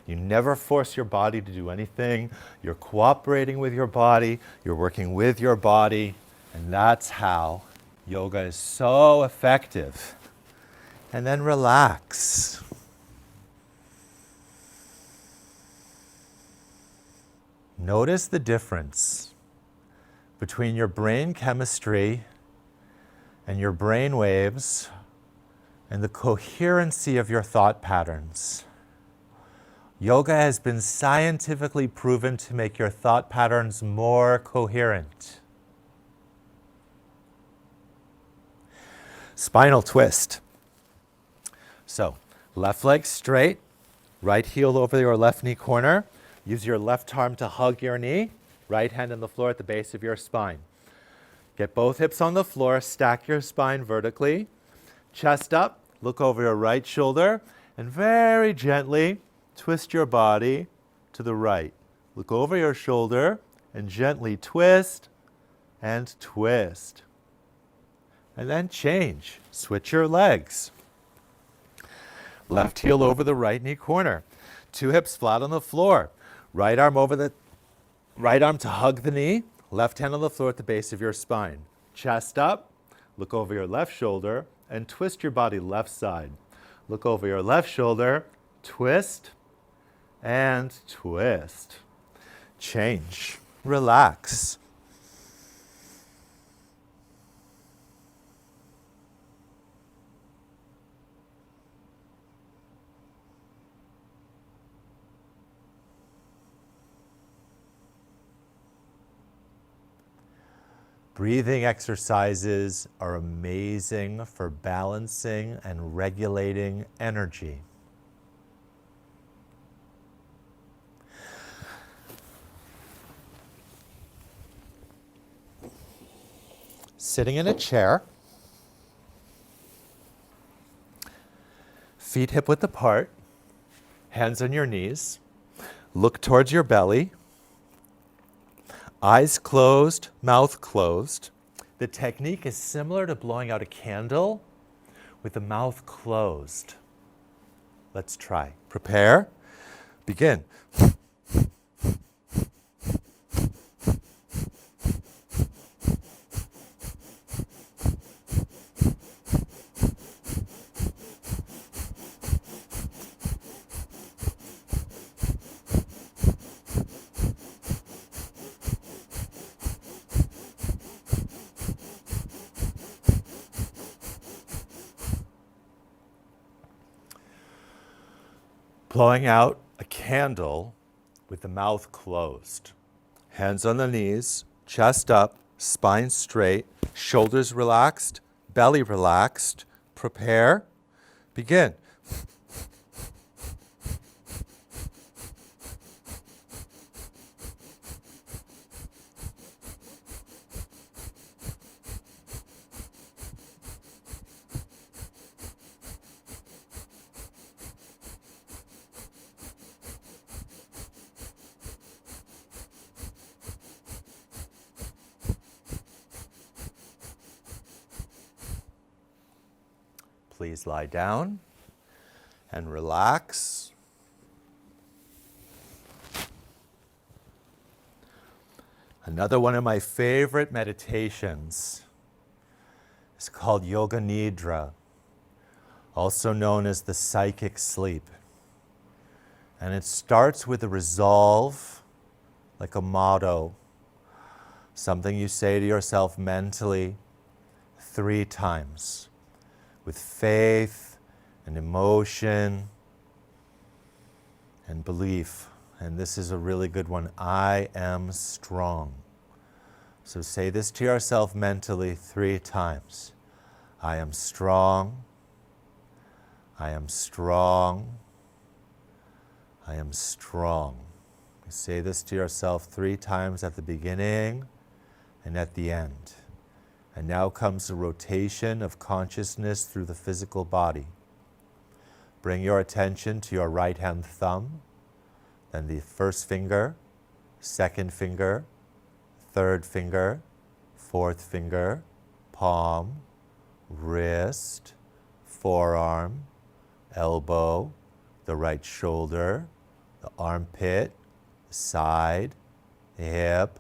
Speaker 1: you never force your body to do anything. You're cooperating with your body, you're working with your body, and that's how yoga is so effective. And then relax. Notice the difference between your brain chemistry and your brain waves and the coherency of your thought patterns. Yoga has been scientifically proven to make your thought patterns more coherent. Spinal twist. So, left leg straight, right heel over your left knee corner. Use your left arm to hug your knee, right hand on the floor at the base of your spine. Get both hips on the floor, stack your spine vertically, chest up, look over your right shoulder, and very gently twist your body to the right. Look over your shoulder and gently twist and twist. And then change. Switch your legs. Left heel over the right knee corner. Two hips flat on the floor. Right arm to hug the knee, left hand on the floor at the base of your spine. Chest up, look over your left shoulder, and twist your body left side. Look over your left shoulder, twist, and twist. Change. Relax. Breathing exercises are amazing for balancing and regulating energy. Sitting in a chair, feet hip width apart, hands on your knees, look towards your belly. Eyes closed, mouth closed. The technique is similar to blowing out a candle with the mouth closed. Let's try. Prepare. Begin. Blowing out a candle with the mouth closed. Hands on the knees, chest up, spine straight, shoulders relaxed, belly relaxed. Prepare. Begin. Please lie down and relax. Another one of my favorite meditations is called Yoga Nidra, also known as the psychic sleep. And it starts with a resolve, like a motto, something you say to yourself mentally 3 times. With faith and emotion and belief. And this is a really good one. I am strong. So say this to yourself mentally 3 times. I am strong. I am strong. I am strong. You say this to yourself 3 times at the beginning and at the end. And now comes the rotation of consciousness through the physical body. Bring your attention to your right hand thumb, then the first finger, second finger, third finger, fourth finger, palm, wrist, forearm, elbow, the right shoulder, the armpit, the side, the hip,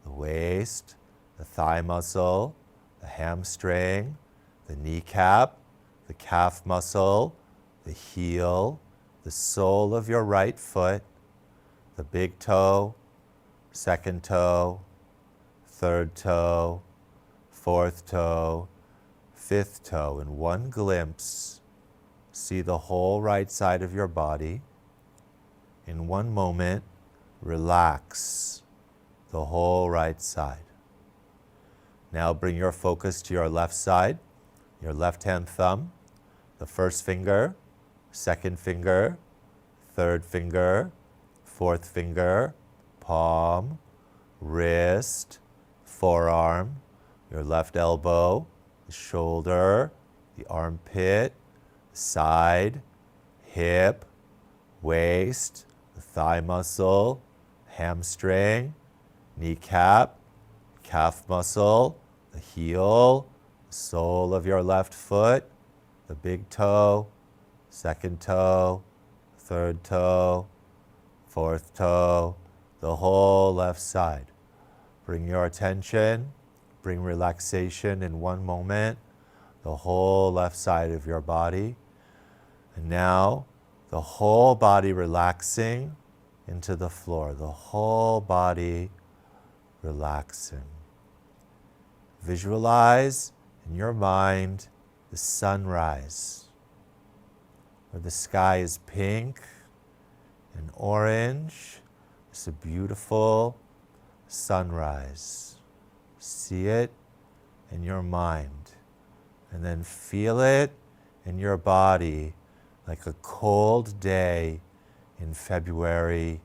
Speaker 1: the waist, the thigh muscle, the hamstring, the kneecap, the calf muscle, the heel, the sole of your right foot, the big toe, second toe, third toe, fourth toe, fifth toe. In one glimpse, see the whole right side of your body. In one moment, relax the whole right side. Now bring your focus to your left side, your left hand thumb, the first finger, second finger, third finger, fourth finger, palm, wrist, forearm, your left elbow, the shoulder, the armpit, side, hip, waist, the thigh muscle, hamstring, kneecap, calf muscle, the heel, the sole of your left foot, the big toe, second toe, third toe, fourth toe, the whole left side. Bring your attention, bring relaxation in one moment, the whole left side of your body. And now the whole body relaxing into the floor, the whole body relaxing. Visualize in your mind the sunrise, where the sky is pink and orange. It's a beautiful sunrise. See it in your mind, and then feel it in your body like a cold day in February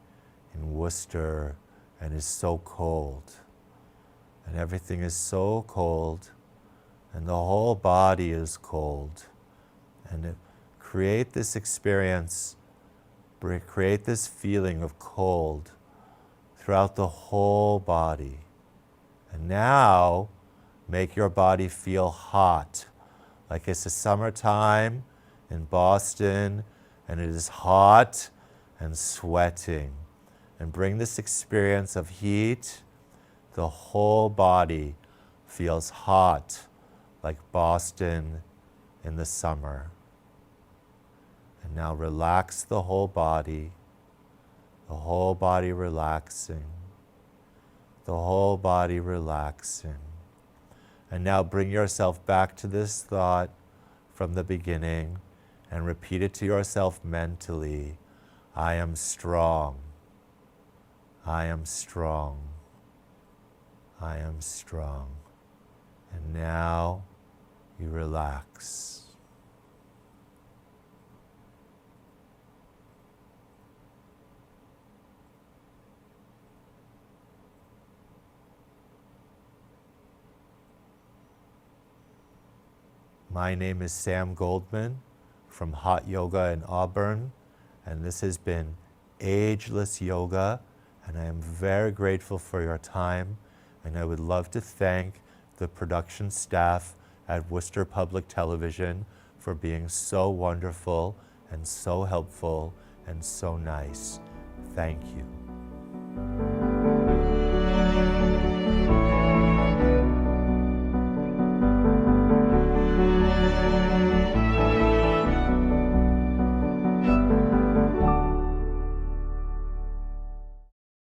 Speaker 1: in Worcester, and it's so cold. And everything is so cold, and the whole body is cold. And create this experience, create this feeling of cold throughout the whole body. And now make your body feel hot, like it's the summertime in Boston, and it is hot and sweating. And bring this experience of heat. The whole body feels hot, like Boston in the summer. And now relax the whole body relaxing, the whole body relaxing. And now bring yourself back to this thought from the beginning and repeat it to yourself mentally. I am strong. I am strong. I am strong. And now you relax. My name is Sam Goldman from Hot Yoga in Auburn, and this has been Ageless Yoga, and I am very grateful for your time, and I would love to thank the production staff at Worcester Public Television for being so wonderful and so helpful and so nice. Thank you.